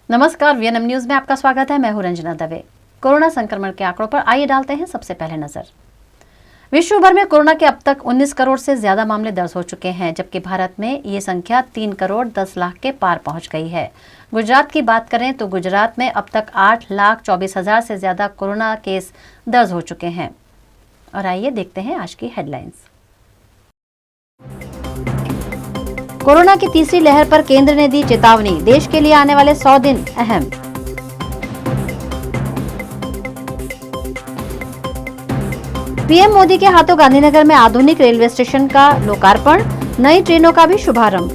नमस्कार, VNM news में आपका स्वागत है। मैं हूं रंजना दवे। कोरोना संक्रमण के आंकड़ों पर आइए डालते हैं सबसे पहले नजर। विश्व भर में कोरोना के अब तक 19 करोड़ से ज्यादा मामले दर्ज हो चुके हैं, जबकि भारत में ये संख्या 3 करोड़ 10 लाख के पार पहुंच गई है। गुजरात की बात करें तो गुजरात में अब तक 8,24,000 से ज्यादा कोरोना केस दर्ज हो चुके हैं। और आइए देखते हैं आज की हेडलाइंस। कोरोना की तीसरी लहर पर केंद्र ने दी चेतावनी, देश के लिए आने वाले 100 दिन अहम। पीएम मोदी के हाथों गांधीनगर में आधुनिक रेलवे स्टेशन का लोकार्पण, नई ट्रेनों का भी शुभारंभ।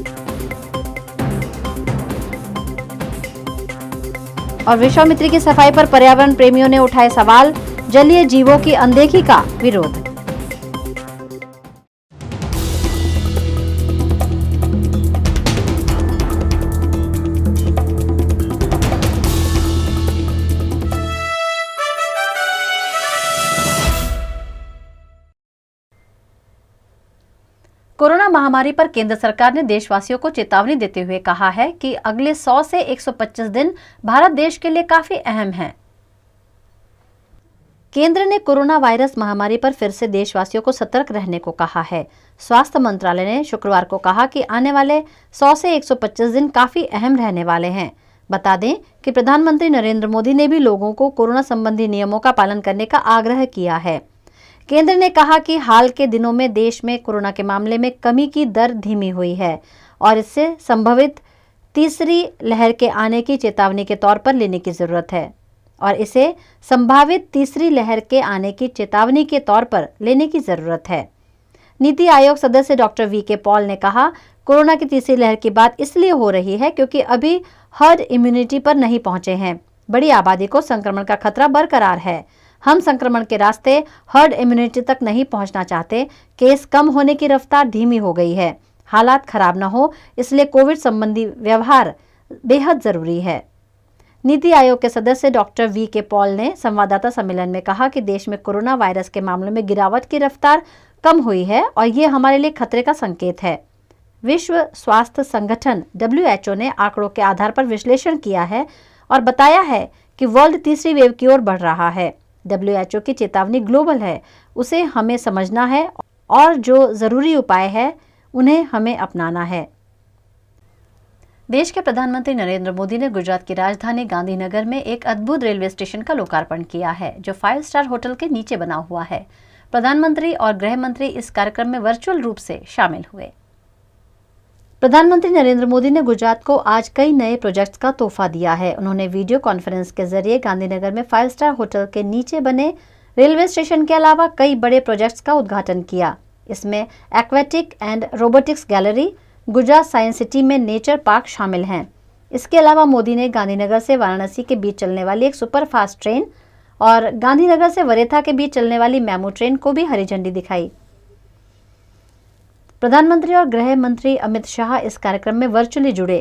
और विश्वामित्री की सफाई पर पर्यावरण प्रेमियों ने उठाए सवाल, जलीय जीवों की अनदेखी का विरोध। कोरोना महामारी पर केंद्र सरकार ने देशवासियों को चेतावनी देते हुए कहा है कि अगले 100 से 125 दिन भारत देश के लिए काफी अहम हैं। केंद्र ने कोरोना वायरस महामारी पर फिर से देशवासियों को सतर्क रहने को कहा है। स्वास्थ्य मंत्रालय ने शुक्रवार को कहा कि आने वाले 100 से 125 दिन काफी अहम रहने वाले हैं। बता दें कि प्रधानमंत्री नरेंद्र मोदी ने भी लोगों को कोरोना संबंधी नियमों का पालन करने का आग्रह किया है। केंद्र ने कहा कि हाल के दिनों में देश में कोरोना के मामले में कमी की दर धीमी हुई है और इससे संभावित तीसरी लहर के आने की चेतावनी के तौर पर लेने की जरूरत है नीति आयोग सदस्य डॉक्टर वी.के. पॉल ने कहा, कोरोना की तीसरी लहर की बात इसलिए हो रही है क्योंकि अभी हर्ड इम्यूनिटी पर नहीं पहुंचे हैं। बड़ी आबादी को संक्रमण का खतरा बरकरार है। हम संक्रमण के रास्ते हर्ड इम्यूनिटी तक नहीं पहुंचना चाहते। केस कम होने की रफ्तार धीमी हो गई है। हालात खराब न हो, इसलिए कोविड संबंधी व्यवहार बेहद जरूरी है। नीति आयोग के सदस्य डॉक्टर वी.के. पॉल ने संवाददाता सम्मेलन में कहा कि देश में कोरोना वायरस के मामलों में गिरावट की रफ्तार कम हुई है और ये हमारे लिए खतरे का संकेत है। विश्व स्वास्थ्य संगठन WHO ने आंकड़ों के आधार पर विश्लेषण किया है और बताया है कि वर्ल्ड तीसरी वेव की ओर बढ़ रहा है। WHO की चेतावनी ग्लोबल है, उसे हमें समझना है और जो जरूरी उपाय है उन्हें हमें अपनाना है। देश के प्रधानमंत्री नरेंद्र मोदी ने गुजरात की राजधानी गांधीनगर में एक अद्भुत रेलवे स्टेशन का लोकार्पण किया है, जो 5 स्टार होटल के नीचे बना हुआ है। प्रधानमंत्री और गृह मंत्री इस कार्यक्रम में वर्चुअल रूप से शामिल हुए। प्रधानमंत्री नरेंद्र मोदी ने गुजरात को आज कई नए प्रोजेक्ट्स का तोहफा दिया है। उन्होंने वीडियो कॉन्फ्रेंस के जरिए गांधीनगर में 5 स्टार होटल के नीचे बने रेलवे स्टेशन के अलावा कई बड़े प्रोजेक्ट्स का उद्घाटन किया। इसमें aquatic and robotics gallery, Gujarat science city में नेचर पार्क शामिल हैं। इसके अलावा मोदी ने गांधीनगर से वाराणसी के बीच चलने वाली एक सुपर फास्ट ट्रेन और गांधीनगर से वरेथा के बीच चलने वाली मेमू ट्रेन को भी हरी झंडी दिखाई। प्रधानमंत्री और गृह मंत्री अमित शाह इस कार्यक्रम में वर्चुअली जुड़े।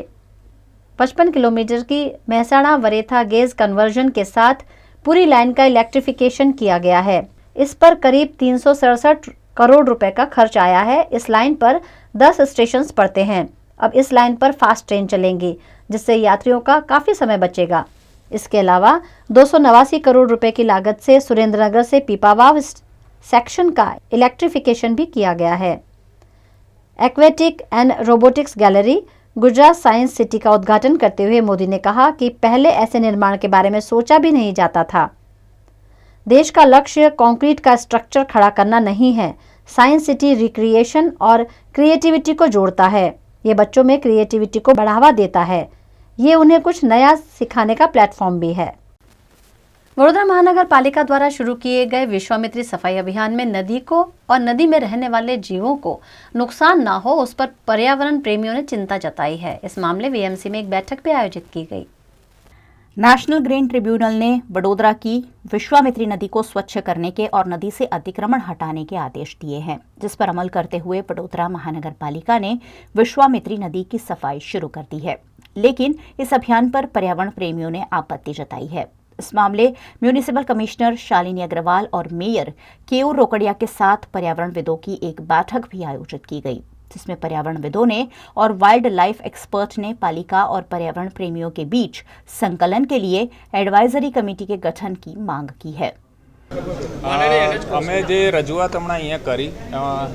55 किलोमीटर की मेहसाणा वरेथा गेज कन्वर्जन के साथ पूरी लाइन का इलेक्ट्रिफिकेशन किया गया है। इस पर करीब 367 करोड़ रुपए का खर्च आया है। इस लाइन पर 10 स्टेशंस पड़ते हैं। अब इस लाइन पर फास्ट ट्रेन चलेंगी, जिससे यात्रियों का काफी समय बचेगा। इसके अलावा 289 करोड़ रुपए की लागत से सुरेंद्रनगर से पीपावाव सेक्शन का इलेक्ट्रिफिकेशन भी किया गया है। Aquatic and robotics gallery, Gujarat science city का उद्घाटन करते हुए मोदी ने कहा कि पहले ऐसे निर्माण के बारे में सोचा भी नहीं जाता था। देश का लक्ष्य कंक्रीट का स्ट्रक्चर खड़ा करना नहीं है। साइंस सिटी रिक्रिएशन और क्रिएटिविटी को जोड़ता है। ये बच्चों में क्रिएटिविटी को बढ़ावा देता है। ये उन्हें कुछ नया सिखाने का प्लेटफॉर्म भी है। वडोदरा महानगर पालिका द्वारा शुरू किए गए विश्वामित्री सफाई अभियान में नदी को और नदी में रहने वाले जीवों को नुकसान ना हो, उस पर पर्यावरण प्रेमियों ने चिंता जताई है। इस मामले वीएमसी में एक बैठक भी आयोजित की गई। नेशनल ग्रीन ट्रिब्यूनल ने वडोदरा की विश्वामित्री नदी को स्वच्छ करने के और नदी से अतिक्रमण हटाने के आदेश दिए हैं, जिस पर अमल करते हुए वडोदरा महानगर पालिका ने विश्वामित्री नदी की सफाई शुरू कर दी है। लेकिन इस अभियान पर पर्यावरण प्रेमियों ने आपत्ति जताई है। इस मामले म्यूनिसिपल कमिश्नर शालिनी अग्रवाल और मेयर केयूर रोकड़िया के साथ पर्यावरणविदों की एक बैठक भी आयोजित की गई, जिसमें पर्यावरणविदों ने और वाइल्ड लाइफ एक्सपर्ट ने पालिका और पर्यावरण प्रेमियों के बीच संकलन के लिए एडवाइजरी कमेटी के गठन की मांग की है। અમે જે રજૂઆત હમણાં અહીંયા કરી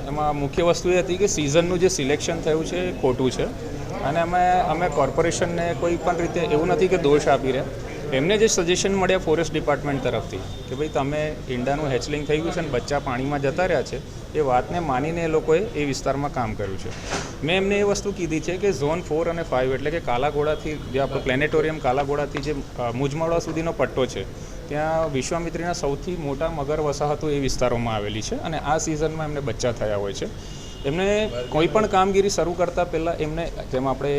એમાં મુખ્ય વસ્તુ એ હતી કે સિઝનનું જે સિલેક્શન થયું છે એ ખોટું છે અને અમે કોર્પોરેશનને કોઈ પણ રીતે એવું નથી કે દોષ આપી રહ્યા। એમને જે સજેશન મળ્યા ફોરેસ્ટ ડિપાર્ટમેન્ટ તરફથી કે ભાઈ તમે ઈંડાનું હેચલિંગ થઈ ગયું છે અને બચ્ચા પાણીમાં જતા રહ્યા છે, એ વાતને માનીને એ લોકોએ એ વિસ્તારમાં કામ કર્યું છે। મેં એમને એ વસ્તુ કીધી છે કે ઝોન 4 અને 5 એટલે કે કાલાઘોડાથી જે આપણો પ્લેનેટોરિયમ કાલાઘોડાથી જે મુજમાળવા સુધીનો પટ્ટો છે ત્યાં વિશ્વામિત્રીના સૌથી મોટા મગર વસાહતો એ વિસ્તારોમાં આવેલી છે અને આ સિઝનમાં એમને બચ્ચા થયા હોય છે। એમને કોઈ પણ કામગીરી શરૂ કરતાં પહેલાં એમને જેમ આપણે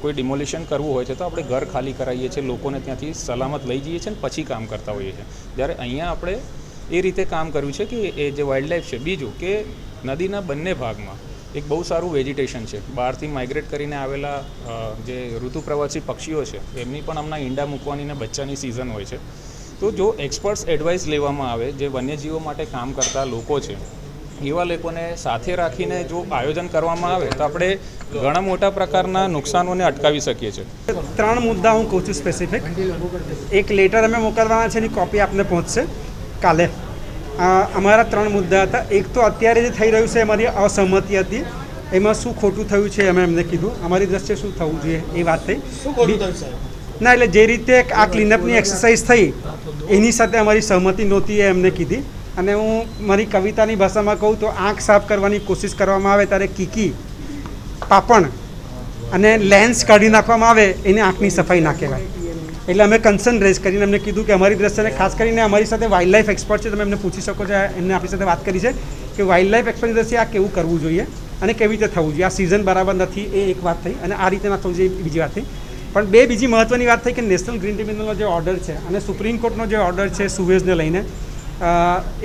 કોઈ ડિમોલિશન કરવું હોય છે તો આપણે ઘર ખાલી કરાવીએ છીએ, લોકોને ત્યાંથી સલામત લઈ જઈએ છીએ અને પછી કામ કરતા હોઈએ છીએ। જ્યારે અહીંયા આપણે એ રીતે કામ કર્યું છે કે એ જે વાઇલ્ડ લાઈફ છે, બીજું કે નદીના બંને ભાગમાં એક બહુ સારું વેજીટેશન છે। બહારથી માઇગ્રેટ કરીને આવેલા જે ઋતુપ્રવાસી પક્ષીઓ છે એમની પણ હમણાં ઈંડા મૂકવાની ને બચ્ચાની સિઝન હોય છે। તો જો એક્સપર્ટ્સ એડવાઇસ લેવામાં આવે, જે વન્યજીવો માટે કામ કરતા લોકો છે એવા લોકોને સાથે રાખીને જો આયોજન કરવામાં આવે તો આપણે ઘણા મોટા પ્રકારના નુકસાનોને અટકાવી શકીએ છીએ। 3 મુદ્દા હું કહું છું સ્પેસિફિક। એક લેટર અમે મોકલવાના છે, એની કોપી આપને પહોંચશે કાલે। અમારા 3 મુદ્દા હતા। એક તો અત્યારે જે થઈ રહ્યું છે અમારી અસહમતિ હતી, એમાં શું ખોટું થયું છે અમે એમને કીધું, અમારી દ્રષ્ટિએ શું થવું જોઈએ એ વાત થઈ। ના, એટલે જે રીતે આ ક્લીનઅપની એક્સરસાઇઝ થઈ એની સાથે અમારી સહમતિ નહોતી એ એમને કીધી। અને હું મારી કવિતાની ભાષામાં કહું તો આંખ સાફ કરવાની કોશિશ કરવામાં આવે ત્યારે કીકી, પાપણ અને લેન્સ કાઢી નાખવામાં આવે એને આંખની સફાઈ ના કહેવાય। એટલે અમે કન્સર્ન રેઝ કરીને એમને કીધું કે અમારી દ્રષ્ટિએ ખાસ કરીને અમારી સાથે વાઇલ્ડ લાઈફ એક્સપર્ટ છે, તમે એમને પૂછી શકો છો, એમને આપણી સાથે વાત કરી છે કે વાઇલ્ડ લાઈફ એક્સપર્ટની દ્રષ્ટિએ આ કેવું કરવું જોઈએ અને કેવી રીતે થવું જોઈએ, આ સિઝન બરાબર નથી એ એક વાત થઈ, અને આ રીતે ના થવું જોઈએ બીજી વાત થઈ। પણ બીજી મહત્ત્વની વાત થઈ કે નેશનલ ગ્રીન ટ્રિબ્યુનલનો જે ઓર્ડર છે અને સુપ્રીમ કોર્ટનો જે ઓર્ડર છે સુવેઝને લઈને,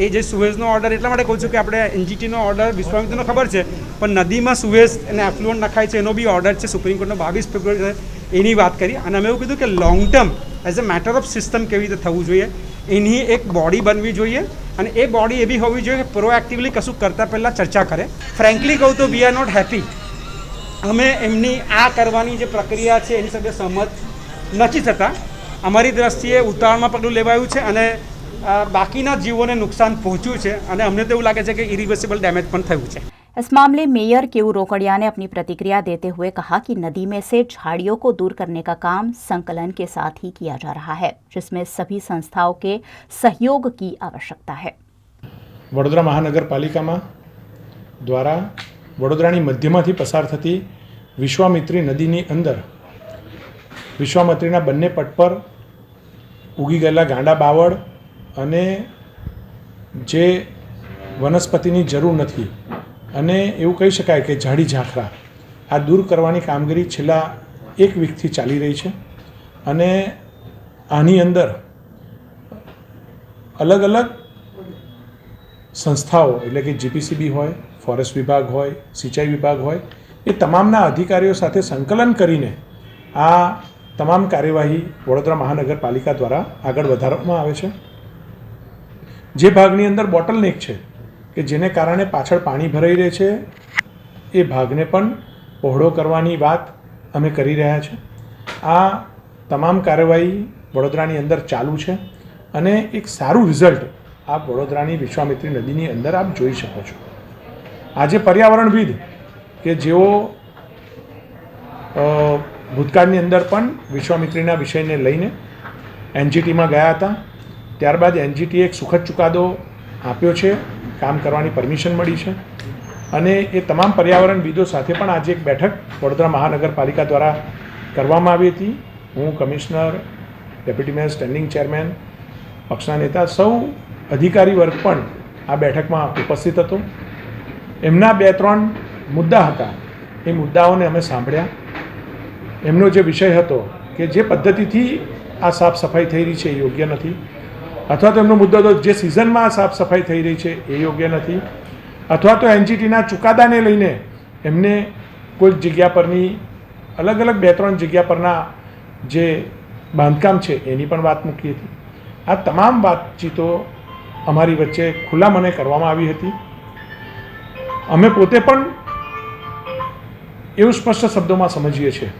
એ જે સુવેઝનો ઓર્ડર એટલા માટે કહું છું કે આપણે એનજીટીનો ઓર્ડર વિશ્વામિત્રીનો ખબર છે, પણ નદીમાં સુવેઝ અને એફ્લુઅન્ટ નખાય છે એનો બી ઓર્ડર છે સુપ્રીમ કોર્ટનો 22 ફેબ્રુઆરી, એની વાત કરી। અને અમે એવું કીધું કે long term as a matter of system કેવી રીતે થવું જોઈએ, એની એક બોડી બનવી જોઈએ અને એ બોડી એવી હોવી જોઈએ કે પ્રોએક્ટિવલી કશું કરતાં પહેલાં ચર્ચા કરે। ફ્રેન્કલી કહું તો વી આર નોટ હેપી, અમે એમની આ કરવાની જે પ્રક્રિયા છે એની સાથે સહમત નથી થતા। અમારી દ્રષ્ટિએ ઉતાવળમાં પગલું લેવાયું છે અને બાકીના જીવોને નુકસાન પહોંચ્યું છે અને અમને તો એવું લાગે છે કે ઇરિवर्सिबल डैमेज પણ થયું છે। इस मामले मेयर केयू रोकड़िया ने अपनी प्रतिक्रिया देते हुए कहा कि नदी में से झाड़ियों को दूर करने का काम संकलन के साथ ही किया जा रहा है, जिसमें सभी संस्थाओं के सहयोग की आवश्यकता है। वडोदरा महानगरपालिका द्वारा वडोदरानी मध्यमांथी पसार थती विश्वामित्री नदीनी अंदर विश्वामित्रीना बंने पट पर उगी गયેલા गांडा बावड़ अने जे वनस्पतिनी जरूर नथी અને એવું કહી શકાય કે ઝાડી ઝાંખરા આ દૂર કરવાની કામગીરી છેલ્લા 1 વીકથી ચાલી રહી છે અને આની અંદર અલગ અલગ સંસ્થાઓ એટલે કે જીપીસીબી હોય, ફોરેસ્ટ વિભાગ હોય, સિંચાઈ વિભાગ હોય, એ તમામના અધિકારીઓ સાથે સંકલન કરીને આ તમામ કાર્યવાહી વડોદરા મહાનગરપાલિકા દ્વારા આગળ વધારવામાં આવે છે। જે ભાગની અંદર બોટલનેક છે કે જેને કારણે પાછળ પાણી ભરાઈ રહે છે એ ભાગને પણ પહોળો કરવાની વાત અમે કરી રહ્યા છે। આ તમામ કાર્યવાહી વડોદરાની અંદર ચાલુ છે અને એક સારું રિઝલ્ટ આપ વડોદરાની વિશ્વામિત્રી નદીની અંદર આપ જોઈ શકો છો। આજે પર્યાવરણવિદ કે જેઓ ભૂતકાળની અંદર પણ વિશ્વામિત્રીના વિષયને લઈને એનજીટીમાં ગયા હતા, ત્યારબાદ એનજીટીએ એક સુખદ ચુકાદો આપ્યો છે, કામ કરવાની પરમિશન મળી છે અને એ તમામ પર્યાવરણવિદો સાથે પણ આજે એક બેઠક વડોદરા મહાનગરપાલિકા દ્વારા કરવામાં આવી હતી। હું commissioner, deputy mayor, standing chairman, પક્ષના નેતા, સૌ અધિકારી વર્ગ પણ આ બેઠકમાં ઉપસ્થિત હતો। એમના 2-3 મુદ્દા હતા, એ મુદ્દાઓને અમે સાંભળ્યા। એમનો જે વિષય હતો કે જે પદ્ધતિથી આ સાફ સફાઈ થઈ રહી છે એ યોગ્ય નથી, અથવા તો એમનો મુદ્દો હતો જે સિઝનમાં સાફ સફાઈ થઈ રહી છે એ યોગ્ય નથી, અથવા તો એનજીટીના ચુકાદાને લઈને એમને કોઈ જગ્યા પરની અલગ અલગ 2-3 જગ્યા પરના જે બાંધકામ છે એની પણ વાત મૂકી હતી। આ તમામ વાતચીતો અમારી વચ્ચે ખુલ્લા મને કરવામાં આવી હતી। અમે પોતે પણ એવું સ્પષ્ટ શબ્દોમાં સમજીએ છીએ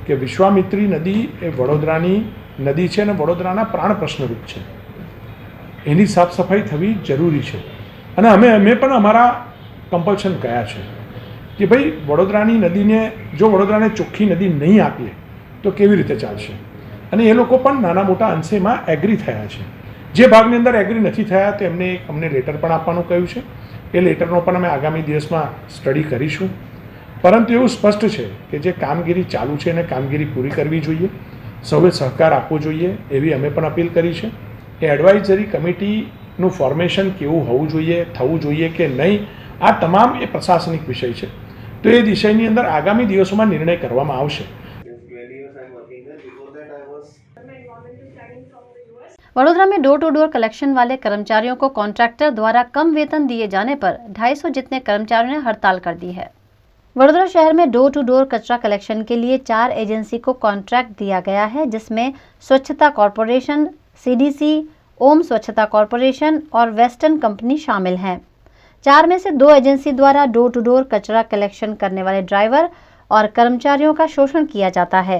કે વિશ્વામિત્રી નદી એ વડોદરાની નદી છે અને વડોદરાના પ્રાણ પ્રશ્નરૂપ છે. એની સાફ સફાઈ થવી જરૂરી છે અને અમે પણ અમારા કમ્પલ્શન કયા છે કે ભાઈ વડોદરાની નદીને જો વડોદરાને ચોખ્ખી નદી નહીં આપીએ તો કેવી રીતે ચાલશે. અને એ લોકો પણ નાના મોટા અંશેમાં એગ્રી થયા છે. જે ભાગની અંદર એગ્રી નથી થયા તો અમને લેટર પણ આપવાનું કહ્યું છે. એ લેટરનો પણ અમે આગામી દિવસમાં સ્ટડી કરીશું. પરંતુ એવું સ્પષ્ટ છે કે જે કામગીરી ચાલુ છે એને કામગીરી પૂરી કરવી જોઈએ, સૌએ સહકાર આપવો જોઈએ એવી અમે પણ અપીલ કરી છે. એ એડવાઇઝરી કમિટીનું ફોર્મેશન કેવું હોવું જોઈએ, થવું જોઈએ કે નહીં, આ તમામ એ પ્રશાસનિક વિષય છે. તો એ વિષયની અંદર આગામી દિવસોમાં નિર્ણય કરવામાં આવશે. वडोदरा में डोर टू डोर कलेक्शन वाले कर्मचारियों को कॉन्ट्रैक्टर द्वारा कम वेतन दिए जाने पर 250 जितने कर्मचारियों ने हड़ताल कर दी है. वडोदरा शहर में डोर टू डोर कचरा कलेक्शन के लिए 4 एजेंसी को कॉन्ट्रैक्ट दिया गया है, जिसमें स्वच्छता कॉरपोरेशन, CDC, ओम स्वच्छता कॉरपोरेशन और वेस्टर्न कंपनी शामिल हैं. 4 में से 2 एजेंसी द्वारा डोर टू डोर कचरा कलेक्शन करने वाले ड्राइवर और कर्मचारियों का शोषण किया जाता है.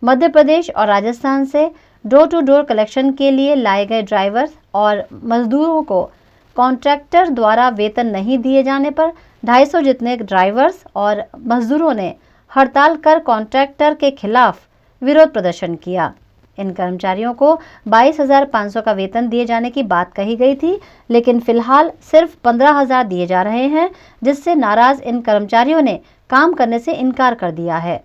मध्य प्रदेश और राजस्थान से डोर टू डोर कलेक्शन के लिए लाए गए ड्राइवर्स और मजदूरों को कॉन्ट्रैक्टर द्वारा वेतन नहीं दिए जाने पर 250 जितने ड्राइवर्स और मजदूरों ने हड़ताल कर कॉन्ट्रैक्टर के खिलाफ विरोध प्रदर्शन किया. इन कर्मचारियों को 22,500 का वेतन दिए जाने की बात कही गई थी, लेकिन फिलहाल सिर्फ 15,000 दिए जा रहे हैं, जिससे नाराज इन कर्मचारियों ने काम करने से इनकार कर दिया है.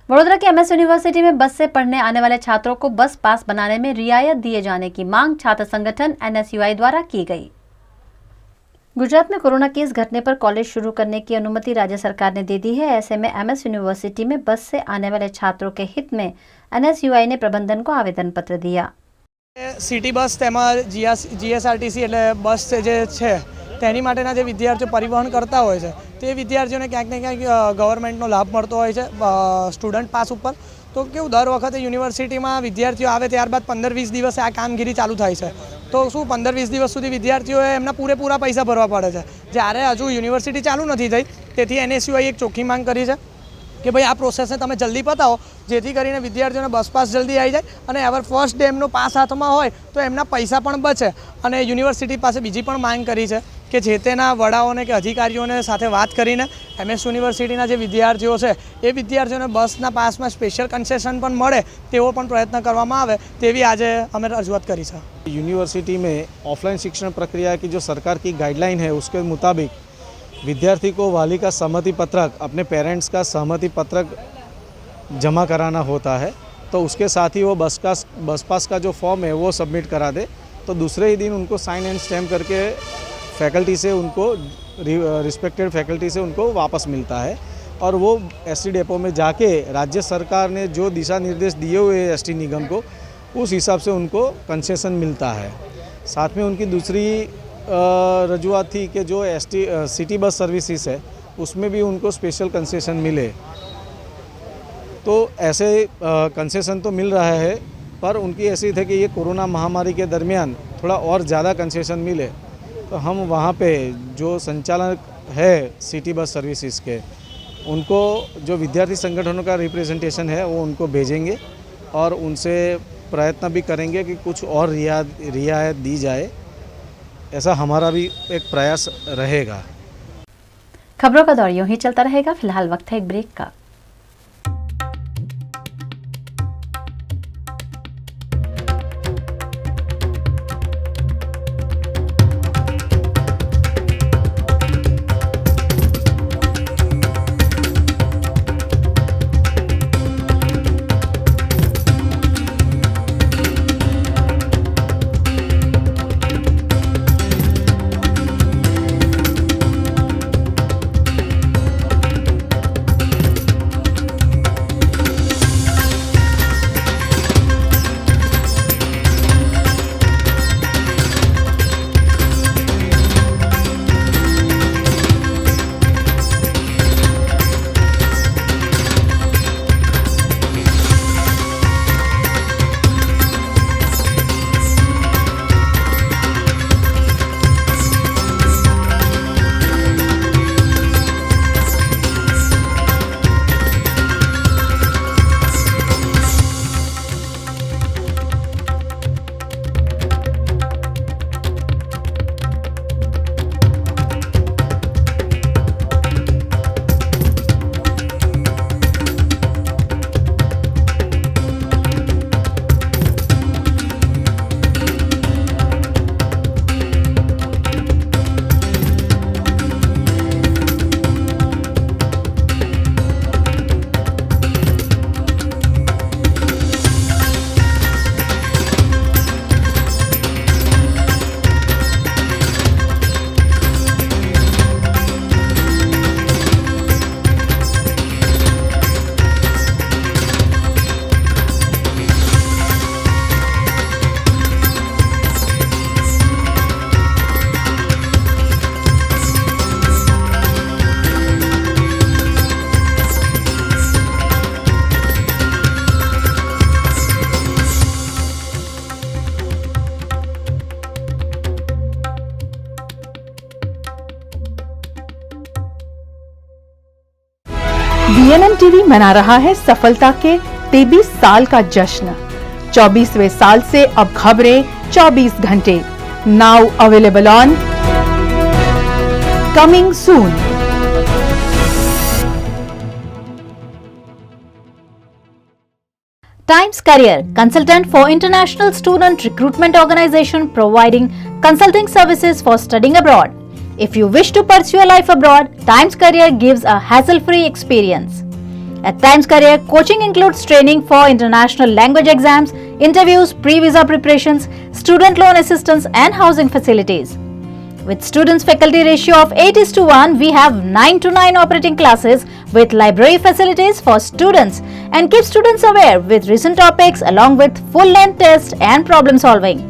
वडोदरा के MS यूनिवर्सिटी में बस से पढ़ने आने वाले छात्रों को बस पास बनाने में रियायत दिए जाने की मांग छात्र संगठन NSUI द्वारा की गई. गुजरात में कोरोना केस घटने पर कॉलेज शुरू करने की अनुमति राज्य सरकार ने दे दी है. ऐसे में MS यूनिवर्सिटी में बस से आने वाले छात्रों के हित में NSUI ने प्रबंधन को आवेदन पत्र दिया. सिटी बस तेमां GSRTC એટલે બસ જે છે તેની માટેના જે વિદ્યાર્થીઓ પરિવહન કરતા હોય છે તે વિદ્યાર્થીઓને ક્યાંક ને ક્યાંક ગવર્મેન્ટનો લાભ મળતો હોય છે સ્ટુડન્ટ પાસ ઉપર. તો કેવું દર વખતે યુનિવર્સિટીમાં વિદ્યાર્થીઓ આવે ત્યારબાદ 15-20 દિવસે આ કામગીરી ચાલુ થાય છે. તો શું 15-20 દિવસ સુધી વિદ્યાર્થીઓએ એમના પૂરેપૂરા પૈસા ભરવા પડે છે, જ્યારે હજુ યુનિવર્સિટી ચાલુ નથી થઈ. તેથી NSUI એક ચોખ્ખી માંગ કરી છે કે ભાઈ આ પ્રોસેસને તમે જલ્દી પતાવો, જેથી કરીને વિદ્યાર્થીઓને બસ પાસ જલ્દી આવી જાય અને એવર ફર્સ્ટ ડે એમનો પાસ હાથમાં હોય તો એમના પૈસા પણ બચે. અને યુનિવર્સિટી પાસે બીજી પણ માંગ કરી છે કે જે તેના વડાઓને કે અધિકારીઓને સાથે વાત કરીને MS યુનિવર્સિટીના જે વિદ્યાર્થીઓ છે એ વિદ્યાર્થીઓને બસના પાસમાં સ્પેશિયલ કન્સેશન પણ મળે તેવો પણ પ્રયત્ન કરવામાં આવે, તેવી આજે અમે રજૂઆત કરી છે. यूनिवर्सिटी में ऑफलाइन शिक्षण प्रक्रिया की जो सरकार की गाइडलाइन है उसके मुताबिक विद्यार्थी को वाली का सहमति पत्रक, अपने पेरेंट्स का सहमति पत्रक जमा कराना होता है. तो उसके साथ ही वो बस पास का जो फॉर्म है वो सबमिट करा दे, तो दूसरे ही दिन उनको साइन एंड स्टैम्प करके फैकल्टी से उनको रिस्पेक्टेड फैकल्टी से उनको वापस मिलता है. और वो ST डेपो में जाके राज्य सरकार ने जो दिशा निर्देश दिए हुए हैं ST निगम को, उस हिसाब से उनको कंसेशन मिलता है. साथ में उनकी दूसरी रजूआत थी कि जो सिटी बस सर्विसेज है उसमें भी उनको स्पेशल कंसेशन मिले. तो ऐसे कंसेशन तो मिल रहा है, पर उनकी ऐसी थी कि ये कोरोना महामारी के दरमियान थोड़ा और ज़्यादा कंसेशन मिले तो हम वहाँ पे जो संचालक है सिटी बस सर्विसेज के, उनको जो विद्यार्थी संगठनों का रिप्रेजेंटेशन है वो उनको भेजेंगे और उनसे प्रयत्न भी करेंगे कि कुछ और रियायत दी जाए. ऐसा हमारा भी एक प्रयास रहेगा. खबरों का दौर यूं ही चलता रहेगा. फिलहाल वक्त है एक ब्रेक का. BNM टीवी मना रहा है सफलता के 23 साल का जश्न। 24वें साल से अब खबरें 24 घंटे। Now available on coming soon. Times Career, consultant for international student recruitment organization providing consulting services for studying abroad. If you wish to pursue a life abroad, Times Career gives a hassle-free experience. At Times Career, coaching includes training for international language exams, interviews, pre-visa preparations, student loan assistance and housing facilities. With students faculty ratio of 8:1, we have 9 to 9 operating classes with library facilities for students and keep students aware with recent topics along with full length tests and problem solving.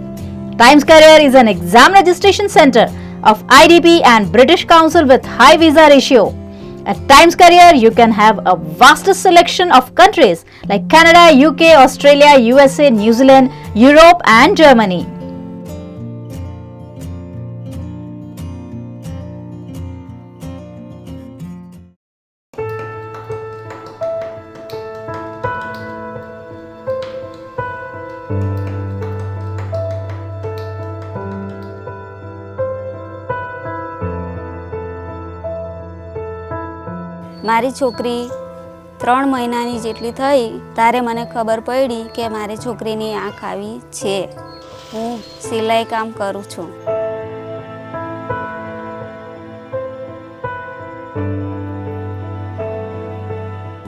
Times Career is an exam registration center of IDP and British Council with high visa ratio. At Times Career, you can have a vastest selection of countries like Canada, UK, Australia, USA, New Zealand, Europe and Germany. મારી છોકરી 3 મહિનાની જેટલી થઈ ત્યારે મને ખબર પડી કે મારી છોકરીની આંખ આવી છે. હું સિલાઈ કામ કરું છું.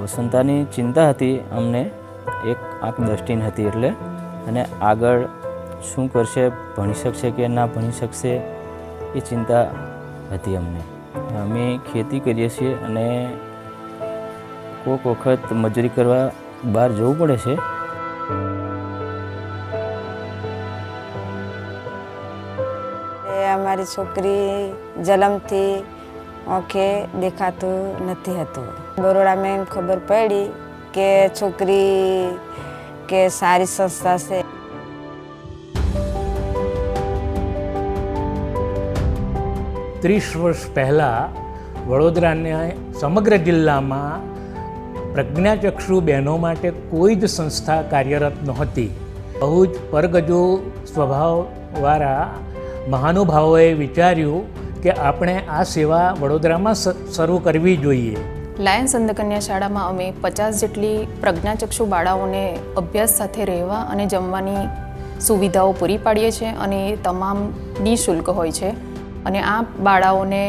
વસંતાની ચિંતા હતી અમને, એક આંખ દૃષ્ટિહીન હતી એટલે, અને આગળ શું કરશે, ભણી શકશે કે ના ભણી શકશે એ ચિંતા હતી અમને. અમે ખેતી કરીએ છીએ અને કોઈક વખત મજૂરી કરવા બહાર જવું પડે છે. અમારી છોકરી જન્મથી આંખે દેખાતું નથી હતું. બરોડામાં એમ ખબર પડી કે છોકરી કે સારી સંસ્થા છે. 30 વર્ષ પહેલાં વડોદરાના સમગ્ર જિલ્લામાં પ્રજ્ઞાચક્ષુ બહેનો માટે કોઈ જ સંસ્થા કાર્યરત નહોતી. બહુ જ પરગજુ સ્વભાવવાળા મહાનુભાવોએ વિચાર્યું કે આપણે આ સેવા વડોદરામાં શરૂ કરવી જોઈએ. લાયન્સ અંધકન્યા શાળામાં અમે 50 જેટલી પ્રજ્ઞાચક્ષુ બાળાઓને અભ્યાસ સાથે રહેવા અને જમવાની સુવિધાઓ પૂરી પાડીએ છીએ અને એ તમામ નિઃશુલ્ક હોય છે. અને આ બાળાઓને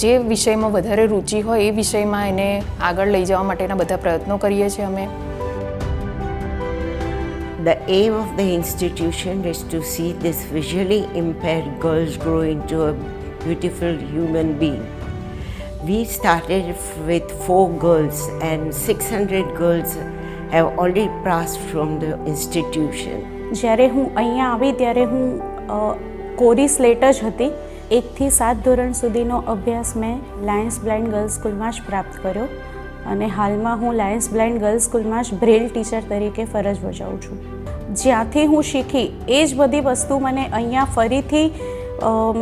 જે વિષયમાં વધારે રુચિ હોય એ વિષયમાં એને આગળ લઈ જવા માટેના બધા પ્રયત્નો કરીએ છીએ અમે. The aim of the institution is to see this visually impaired girls grow into a beautiful human being. We started with 4 girls and 600 girls have already passed from the institution. જ્યારે હું અહીંયા આવી ત્યારે હું કોરી સ્લેટ જ હતી. 1 થી 7 ધોરણ સુધીનો અભ્યાસ મેં લાયન્સ બ્લાઇન્ડ ગર્લ્સ સ્કૂલમાં જ પ્રાપ્ત કર્યો અને હાલમાં હું લાયન્સ બ્લાઇન્ડ ગર્લ્સ સ્કૂલમાં જ બ્રેલ ટીચર તરીકે ફરજ બજાવું છું. જ્યાંથી હું શીખી એ જ બધી વસ્તુ મને અહીંયા ફરીથી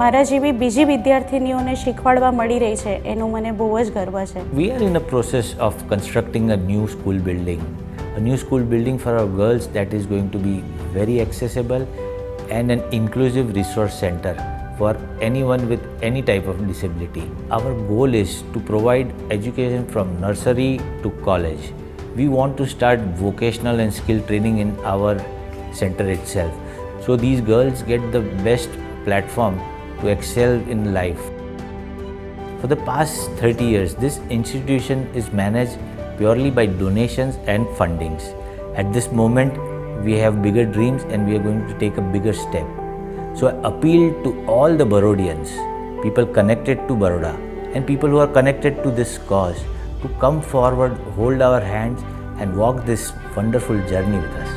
મારા જેવી બીજી વિદ્યાર્થીનીઓને શીખવાડવા મળી રહી છે એનું મને બહુ જ ગર્વ છે. We are in a process of constructing a new school building. A new school building for our girls that is going to be very accessible and an inclusive resource center for anyone with any type of disability. Our goal is to provide education from nursery to college. We want to start vocational and skill training in our center itself. So these girls get the best platform to excel in life. For the past 30 years, this institution is managed purely by donations and fundings. At this moment, we have bigger dreams and we are going to take a bigger step. So I appeal to all the Barodians, people connected to Baroda and people who are connected to this cause to come forward, hold our hands and walk this wonderful journey with us.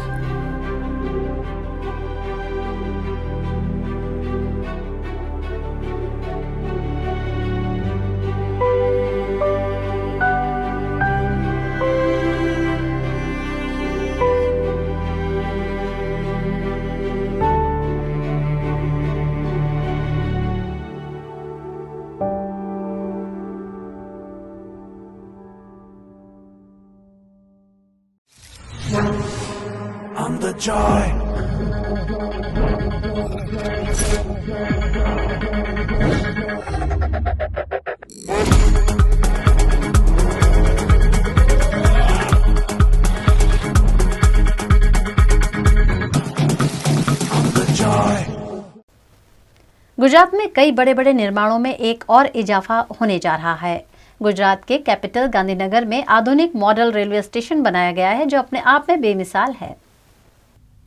Gujarat में कई बड़े बड़े निर्माणों में एक और इजाफा होने जा रहा है। गुजरात के कैपिटल गांधीनगर में आधुनिक मॉडल रेलवे स्टेशन बनाया गया है, जो अपने आप में बेमिसाल है।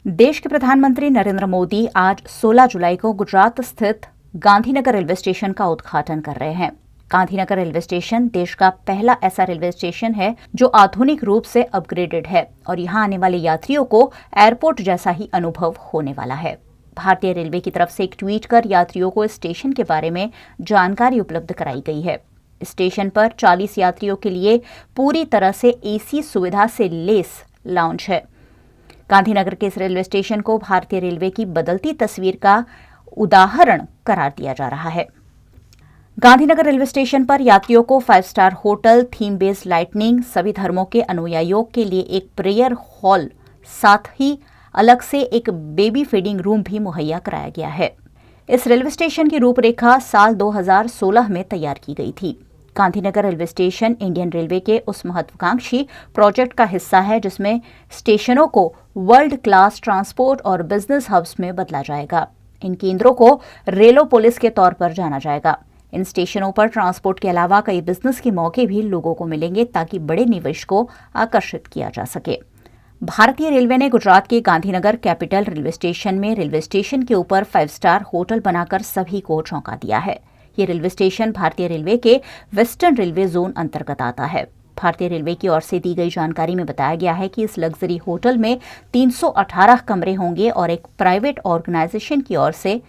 देश के प्रधानमंत्री नरेंद्र मोदी आज 16 जुलाई को गुजरात स्थित गांधीनगर रेलवे स्टेशन का उद्घाटन कर रहे हैं। गांधीनगर रेलवे स्टेशन देश का पहला ऐसा रेलवे स्टेशन है जो आधुनिक रूप से अपग्रेडेड है और यहां आने वाले यात्रियों को एयरपोर्ट जैसा ही अनुभव होने वाला है। भारतीय रेलवे की तरफ से एक ट्वीट कर यात्रियों को इस स्टेशन के बारे में जानकारी उपलब्ध कराई गई है। स्टेशन पर 40 यात्रियों के लिए पूरी तरह से एसी सुविधा से लेस लाउंज है। गांधीनगर के इस रेलवे स्टेशन को भारतीय रेलवे की बदलती तस्वीर का उदाहरण करार दिया जा रहा है। गांधीनगर रेलवे स्टेशन पर यात्रियों को 5 star hotel, theme based lightning, सभी धर्मों के अनुयायियों के लिए एक प्रेयर हॉल, साथ ही अलग से एक बेबी फीडिंग रूम भी मुहैया कराया गया है। इस रेलवे स्टेशन की रूपरेखा साल 2016 में तैयार की गई थी। Gandhinagar railway station Indian railway के उस महत्वाकांक्षी प्रोजेक्ट का हिस्सा है जिसमें स्टेशनों को वर्ल्ड क्लास ट्रांसपोर्ट और बिजनेस हब्स में बदला जाएगा। इन केंद्रों को रेलोपोलिस के तौर पर जाना जाएगा। इन स्टेशनों पर ट्रांसपोर्ट के अलावा कई बिजनेस के मौके भी लोगों को मिलेंगे ताकि बड़े निवेश को आकर्षित किया जा सके। भारतीय रेलवे ने गुजरात के गांधीनगर कैपिटल रेलवे स्टेशन में रेलवे स्टेशन के ऊपर 5 स्टार होटल बनाकर सभी को चौंका दिया है। ये रेलवे स्टेशन भारतीय रेलवे के वेस्टर्न रेलवे जोन अंतर्गत आता है। भारतीय रेलवे की ओर से दी गई जानकारी में बताया गया है कि इस लग्जरी होटल में 318 कमरे होंगे और एक प्राइवेट ऑर्गेनाइजेशन की ओर से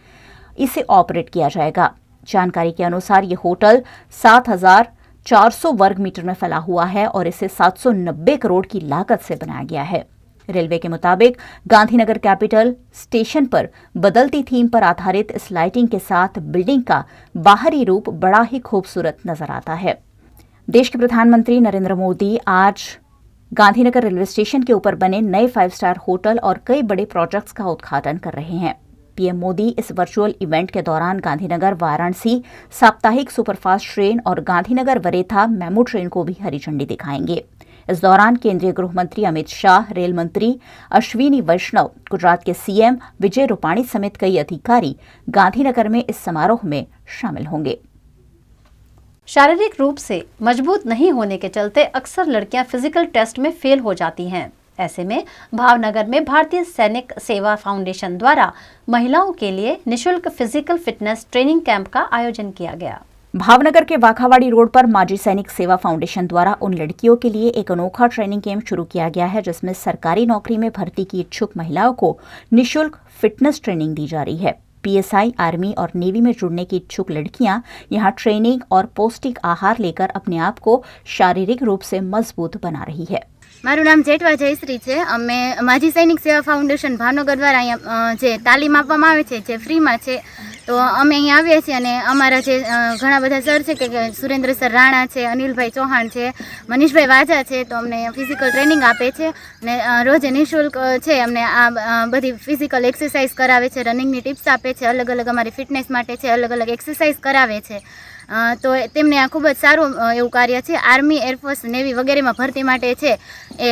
इसे ऑपरेट किया जाएगा। जानकारी के अनुसार ये होटल 7,400 वर्ग मीटर में फैला हुआ है और इसे 790 करोड़ की लागत से बनाया गया है। रेलवे के मुताबिक गांधीनगर कैपिटल स्टेशन पर बदलती थीम पर आधारित इस लाइटिंग के साथ बिल्डिंग का बाहरी रूप बड़ा ही खूबसूरत नजर आता है। देश के प्रधानमंत्री नरेंद्र मोदी आज गांधीनगर रेलवे स्टेशन के ऊपर बने नए 5 स्टार होटल और कई बड़े प्रोजेक्ट्स का उद्घाटन कर रहे हैं। पीएम मोदी इस वर्चुअल इवेंट के दौरान गांधीनगर वाराणसी साप्ताहिक सुपरफास्ट ट्रेन और गांधीनगर वरेथा मेमू ट्रेन को भी हरी झंडी दिखाएंगे। इस दौरान केंद्रीय गृह मंत्री अमित शाह, रेल मंत्री अश्विनी वैष्णव, गुजरात के सीएम विजय रूपाणी समेत कई अधिकारी गांधीनगर में इस समारोह में शामिल होंगे। शारीरिक रूप से मजबूत नहीं होने के चलते अक्सर लड़कियां फिजिकल टेस्ट में फेल हो जाती हैं। ऐसे में भावनगर में भारतीय सैनिक सेवा फाउंडेशन द्वारा महिलाओं के लिए निशुल्क फिजिकल फिटनेस ट्रेनिंग कैंप का आयोजन किया गया। भावनगर के वाघावाड़ी रोड पर माजी सैनिक सेवा फाउंडेशन द्वारा उन लड़कियों के लिए एक अनोखा ट्रेनिंग कैंप शुरू किया गया है जिसमें सरकारी नौकरी में भर्ती की इच्छुक महिलाओं को निशुल्क फिटनेस ट्रेनिंग दी जा रही है। पीएसआई, आर्मी और नेवी में जुड़ने की इच्छुक लड़कियां यहां ट्रेनिंग और पौष्टिक आहार लेकर अपने आप को शारीरिक रूप से मजबूत बना रही है। મારું નામ જેઠવા જયશ્રી છે। અમે માજી સૈનિક સેવા ફાઉન્ડેશન ભાવનગર દ્વારા અહીંયા જે તાલીમ આપવામાં આવે છે જે ફ્રીમાં છે, તો અમે અહીં આવીએ છીએ અને અમારા જે ઘણા બધા સર છે કે સુરેન્દ્ર સર રાણા છે, અનિલભાઈ ચૌહાણ છે, મનીષભાઈ વાજા છે, તો અમને ફિઝિકલ ટ્રેનિંગ આપે છે અને રોજે નિઃશુલ્ક છે અમને આ બધી ફિઝિકલ એક્સરસાઇઝ કરાવે છે, રનિંગની ટિપ્સ આપે છે, અલગ અલગ અમારી ફિટનેસ માટે છે, અલગ અલગ એક્સરસાઇઝ કરાવે છે। તો તેમને આ ખૂબ જ સારું એવું કાર્ય છે। આર્મી, એરફોર્સ, નેવી વગેરેમાં ભરતી માટે છે એ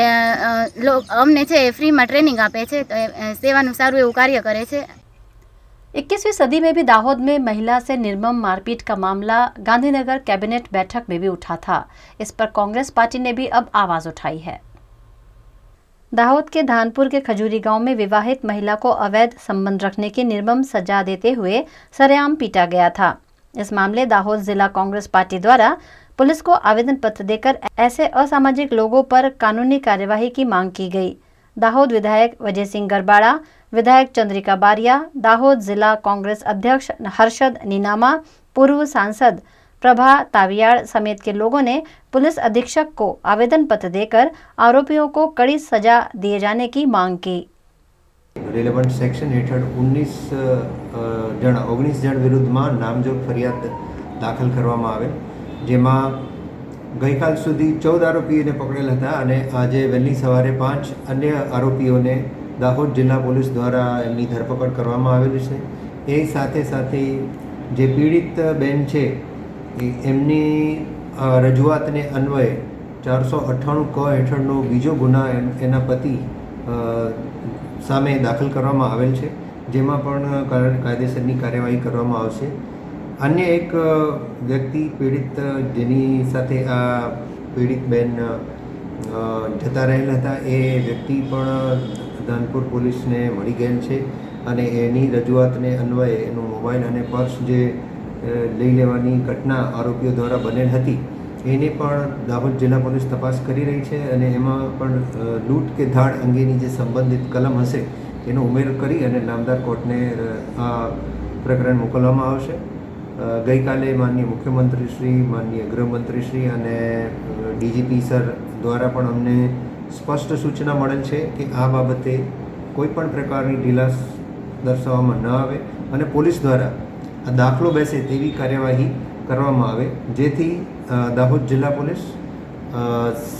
અમને છે ફ્રીમાં ટ્રેનિંગ આપે છે, તો સેવાનું સારું એવું કાર્ય કરે છે। 21वीं सदी में भी दाहोद में महिला से निर्मम मारपीट का मामला गांधीनगर कैबिनेट बैठक में भी उठा था। इस पर कांग्रेस पार्टी ने भी अब आवाज उठाई है। दाहोद के धानपुर के खजूरी गांव में विवाहित महिला को अवैध संबंध रखने की निर्मम सजा देते हुए सरेआम पीटा गया था। इस मामले दाहोद जिला कांग्रेस पार्टी द्वारा पुलिस को आवेदन पत्र देकर ऐसे असामाजिक लोगों पर कानूनी कार्यवाही की मांग की गई। दाहोद विधायक विजय सिंह गरबाड़ा, विधायक चंद्रिका बारिया, दाहोद जिला कांग्रेस अध्यक्ष हर्षद नीनामा, पूर्व सांसद प्रभा तावियाड़ समेत के लोगों ने पुलिस अधीक्षक को आवेदन पत्र देकर आरोपियों को कड़ी सजा दिए जाने की मांग की। रिलेवंट सेक्शन हेठळ 19 जण विरुद्धમાં નામજોગ ફરિયાદ દાખલ કરવામાં આવેલ, જેમાં ગઈકાલ સુધી 14 આરોપીઓને પકડેલ હતા અને આજે વહેલી સવારે 5 અન્ય આરોપીઓને દાહોદ જિલ્લા પોલીસ દ્વારા એમની ધરપકડ કરવામાં આવેલી છે. એ સાથે સાથે જે પીડિત બેન છે એમની રજૂઆતને અન્વયે 498 ક હેઠળનો બીજો ગુના એના પતિ સામે દાખલ કરવામાં આવેલ છે, જેમાં પણ કાયદેસરની કાર્યવાહી કરવામાં આવશે. અન્ય એક વ્યક્તિ પીડિત જેની સાથે આ પીડિત બેન જતા રહેલ હતા એ વ્યક્તિ પણ ધાનપુર પોલીસને મળી ગયેલ છે અને એની રજૂઆતને અન્વયે એનો મોબાઈલ અને પર્સ જે લઈ લેવાની ઘટના આરોપીઓ દ્વારા બનેલ હતી એને પણ દાહોદ જિલ્લા પોલીસ તપાસ કરી રહી છે અને એમાં પણ લૂંટ કે ધાડ અંગેની જે સંબંધિત કલમ હશે એનો ઉમેરો કરી અને નામદાર કોર્ટને આ પ્રકરણ મોકલવામાં આવશે. ગઈકાલે માનનીય મુખ્યમંત્રીશ્રી, માનનીય ગૃહમંત્રીશ્રી અને ડીજીપી સર દ્વારા પણ અમને સ્પષ્ટ સૂચના મળેલ છે કે આ બાબતે કોઈ પણ પ્રકારની ઢીલાસ દર્શાવવામાં ન આવે અને પોલીસ દ્વારા આ દાખલો બેસે તેવી કાર્યવાહી કરવામાં આવે, જેથી દાહોદ જિલ્લા પોલીસ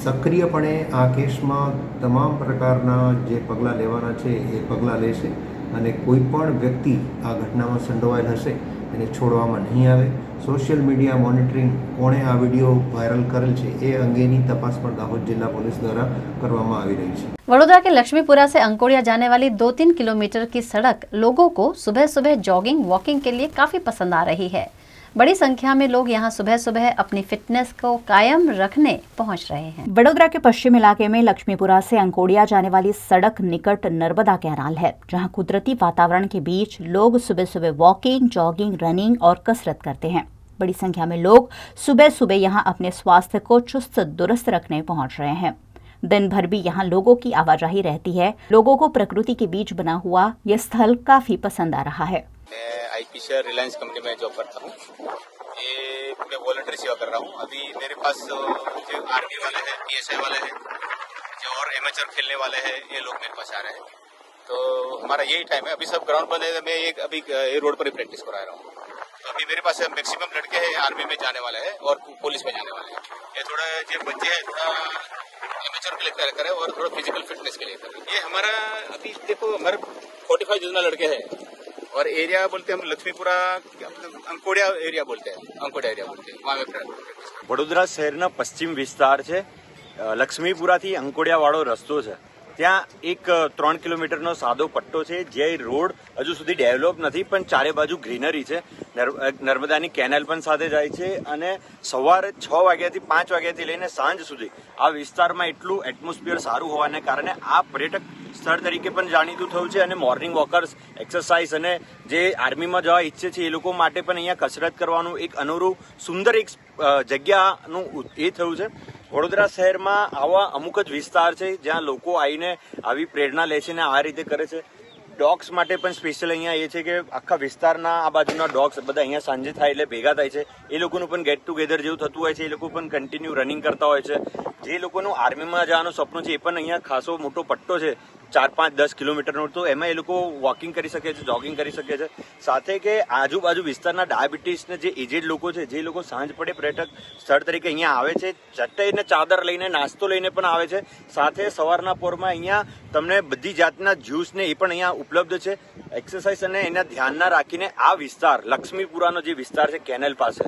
સક્રિયપણે આ કેસમાં તમામ પ્રકારના જે પગલાં લેવાના છે એ પગલાં લેશે અને કોઈ પણ વ્યક્તિ આ ઘટનામાં સંડોવાયેલ હશે એને છોડવામાં નહીં આવે. સોશિયલ मीडिया मॉनिटरिंग કોણે આ વિડીયો વાયરલ કરેલ છે એ અંગેની તપાસ પણ દાહોદ જિલ્લા પોલીસ દ્વારા કરવામાં આવી રહી છે. वडोदरा के लक्ष्मीपुरा से अंकोड़िया जाने वाली 2-3 किलोमीटर की सड़क लोगों को सुबह सुबह जॉगिंग वॉकिंग के लिए काफी पसंद आ रही है. बड़ी संख्या में लोग यहाँ सुबह सुबह अपनी फिटनेस को कायम रखने पहुँच रहे हैं. बड़ोदरा के पश्चिम इलाके में लक्ष्मीपुरा से अंकोड़िया जाने वाली सड़क निकट नर्मदा कैनाल है, जहाँ कुदरती वातावरण के बीच लोग सुबह सुबह वॉकिंग, जॉगिंग, रनिंग और कसरत करते हैं. बड़ी संख्या में लोग सुबह सुबह यहाँ अपने स्वास्थ्य को चुस्त दुरुस्त रखने पहुँच रहे हैं. दिन भर भी यहाँ लोगों की आवाजाही रहती है. लोगों को प्रकृति के बीच बना हुआ ये स्थल काफी पसंद आ रहा है. मैं आईपी शेयर रिलायंस कंपनी में जॉब करता हूँ. ये मैं वॉलंटरी सेवा कर रहा हूँ. अभी मेरे पास जो आर्मी वाले हैं, PSI वाले हैं, जो और एमेचर खेलने वाले हैं, ये लोग मेरे पास आ रहे हैं. तो हमारा यही टाइम है. अभी सब ग्राउंड बंद है. मैं अभी ये रोड पर ही प्रैक्टिस करा रहा हूँ. तो अभी मेरे पास मैक्सिमम लड़के हैं आर्मी में जाने वाले हैं और पुलिस में जाने वाले हैं. ये थोड़ा जो बच्चे हैं थोड़ा एमेचर के लिए करें और थोड़ा फिजिकल फिटनेस के लिए करें. ये हमारा अभी देखो हमारे 45 जितना लड़के हैं और एरिया बोलते हैं हम लक्ष्मीपुरा अंकोड़िया एरिया बोलते हैं. अंकोड़िया एरिया बोलते हैं. वहाँ में વડોદરા શહેરના પશ્ચિમ વિસ્તાર છે. લક્ષ્મીપુરાથી અંકોડિયાવાળો રસ્તો છે. ત્યાં એક 3 કિલોમીટરનો સાદો પટ્ટો છે, જે રોડ હજુ સુધી ડેવલપ નથી, પણ ચારે બાજુ ગ્રીનરી છે. નર્મદાની કેનાલ પણ સાથે જાય છે અને સવારે 6 વાગ્યાથી 5 વાગ્યાથી લઈને સાંજ સુધી આ વિસ્તારમાં એટલું એટમોસ્ફિયર સારું હોવાને કારણે આ પર્યટક સ્થળ તરીકે પણ જાણીતું થયું છે અને મોર્નિંગ વોકર્સ, એક્સરસાઇઝ અને જે આર્મીમાં જવા ઈચ્છે છે એ લોકો માટે પણ અહીંયા કસરત કરવાનું એક અનુરૂપ સુંદર એક જગ્યાનું એ થયું છે. વડોદરા શહેરમાં આવા અમુક જ વિસ્તાર છે જ્યાં લોકો આવીને આવી પ્રેરણા લે છે અને આ રીતે કરે છે. ડોગ્સ માટે પણ સ્પેશિયલ અહીંયા એ છે કે આખા વિસ્તારના આ બાજુના ડોગ્સ બધા અહીંયા સાંજે થાય એટલે ભેગા થાય છે. એ લોકોનું પણ ગેટ ટુગેધર જેવું થતું હોય છે. એ લોકો પણ કન્ટિન્યુ રનિંગ કરતા હોય છે. જે લોકોનું આર્મીમાં જવાનું સપનું છે એ પણ અહીંયા ખાસો મોટો પટ્ટો છે 4-5-10 કિલોમીટરનો, તો એમાં એ લોકો વોકિંગ કરી શકે છે, જોગિંગ કરી શકે છે. સાથે કે આજુબાજુ વિસ્તારના ડાયાબિટીસને જે એજેડ લોકો છે, જે લોકો સાંજ પડે પર્યટક સ્થળ તરીકે અહીંયા આવે છે, ચટ્ટાઈને ચાદર લઈને નાસ્તો લઈને પણ આવે છે. સાથે સવારના પોરમાં અહીંયા તમને બધી જાતના જ્યુસને એ પણ અહીંયા ઉપલબ્ધ છે. એક્સરસાઇઝ અને એના ધ્યાનના રાખીને આ વિસ્તાર લક્ષ્મીપુરાનો જે વિસ્તાર છે કેનેલ પાસે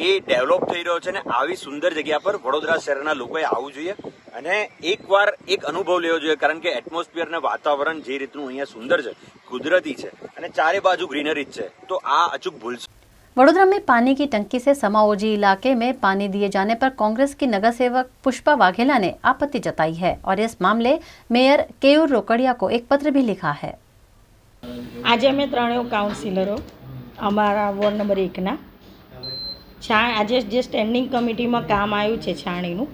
એ ડેવલપ થઈ રહ્યો છે અને આવી સુંદર જગ્યા પર વડોદરા શહેરના લોકોએ આવવું જોઈએ અને એકવાર એક અનુભવ લેવો જોઈએ, કારણ કે એટમોસ્ફિયર અને વાતાવરણ જે રીતનું અહીંયા સુંદર છે, કુદરતી છે અને ચારે બાજુ ગ્રીનરી જ છે, તો આ અચૂક ભૂલ છે. वडोदरा में पानी की टंकी से समाओजी इलाके में पानी दिए जाने पर कांग्रेस की नगर सेवक पुष्पा वाघेला ने आपत्ति जताई है और इस मामले मेयर केयूर रोकड़िया को एक पत्र भी लिखा है. આજે અમે ત્રણેય કાઉન્સિલરો અમારા વોર્ડ નંબર 1ના આજે જે સ્ટેન્ડિંગ કમિટીમાં કામ આવ્યું છે છાણીનું,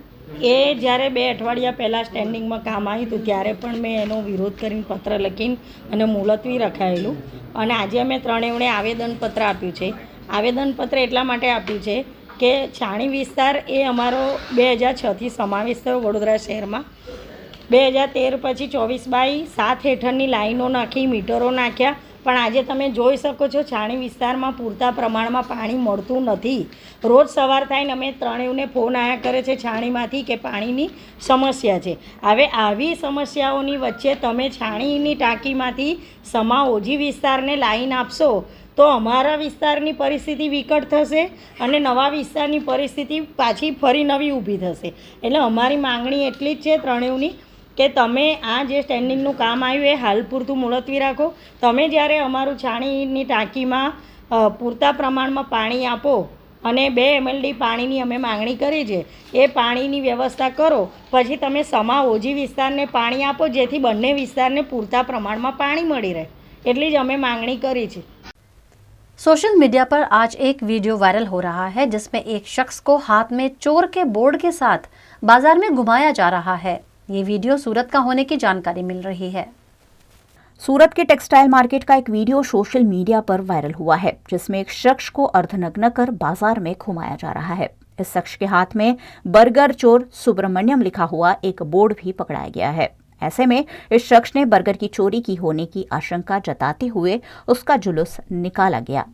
એ જ્યારે 2 અઠવાડિયા પહેલાં સ્ટેન્ડિંગમાં કામ આવ્યું હતું ત્યારે પણ મેં એનો વિરોધ કરીને પત્ર લખીને અને મુલતવી રખાયેલું અને આજે અમે ત્રણેયને આવેદનપત્ર આપ્યું છે. આવેદનપત્ર એટલા માટે આપ્યું છે કે છાણી વિસ્તાર એ અમારો 2006થી સમાવેશ થયો વડોદરા શહેરમાં. 2013 પછી 24/7 હેઠળની લાઈનો નાખી, મીટરો નાખ્યા, પણ આજે તમે જોઈ શકો છો છાણી વિસ્તારમાં પૂરતા પ્રમાણમાં પાણી મળતું નથી. રોજ સવાર થાય ને અમે ત્રણેયને ફોન આવ્યા કરે છે છાણીમાંથી કે પાણીની સમસ્યા છે. હવે આવી સમસ્યાઓની વચ્ચે તમે છાણીની ટાંકીમાંથી સમા ઓજી વિસ્તારને લાઈન આપશો તો અમારા વિસ્તારની પરિસ્થિતિ વિકટ થશે અને નવા વિસ્તારની પરિસ્થિતિ પાછી ફરી નવી ઊભી થશે. એટલે અમારી માંગણી એટલી જ છે ત્રણેયની કે તમે આ જે સ્ટેન્ડિંગનું કામ આવ્યું એ હાલ પૂરતું મુલતવી રાખો. તમે જ્યારે અમારું છાણીની ટાંકીમાં પૂરતા પ્રમાણમાં પાણી આપો અને 2 MLD પાણીની અમે માંગણી કરી છે એ પાણીની વ્યવસ્થા કરો, પછી તમે સમા ઓજી વિસ્તારને પાણી આપો જેથી બંને વિસ્તારને પૂરતા પ્રમાણમાં પાણી મળી રહે. એટલી જ અમે માંગણી કરી છે. सोशल मीडिया पर आज एक वीडियो वायरल हो रहा है जिसमें एक शख्स को हाथ में चोर के बोर्ड के साथ बाजार में घुमाया जा रहा है। ये वीडियो सूरत का होने की जानकारी मिल रही है। सूरत के टेक्सटाइल मार्केट का एक वीडियो सोशल मीडिया पर वायरल हुआ है जिसमें एक शख्स को अर्धनग्न कर बाजार में घुमाया जा रहा है। इस शख्स के हाथ में बर्गर चोर सुब्रमण्यम लिखा हुआ एक बोर्ड भी पकड़ाया गया है। ऐसे में इस शख्स ने बर्गर की चोरी की होने की आशंका जताते हुए उसका जुलूस निकाला गया।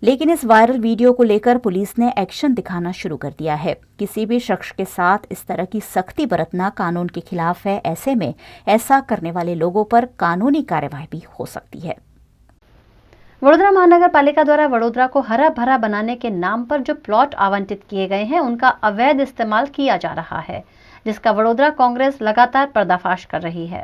लेकिन इस वायरल वीडियो को लेकर पुलिस ने एक्शन दिखाना शुरू कर दिया है। किसी भी शख्स के साथ इस तरह की सख्ती बरतना कानून के खिलाफ है। ऐसे में ऐसा करने वाले लोगों पर कानूनी कार्यवाही भी हो सकती है। वडोदरा महानगर पालिका द्वारा वडोदरा को हरा भरा बनाने के नाम पर जो प्लॉट आवंटित किए गए हैं उनका अवैध इस्तेमाल किया जा रहा है, जिसका वडोदरा कांग्रेस लगातार पर्दाफाश कर रही है।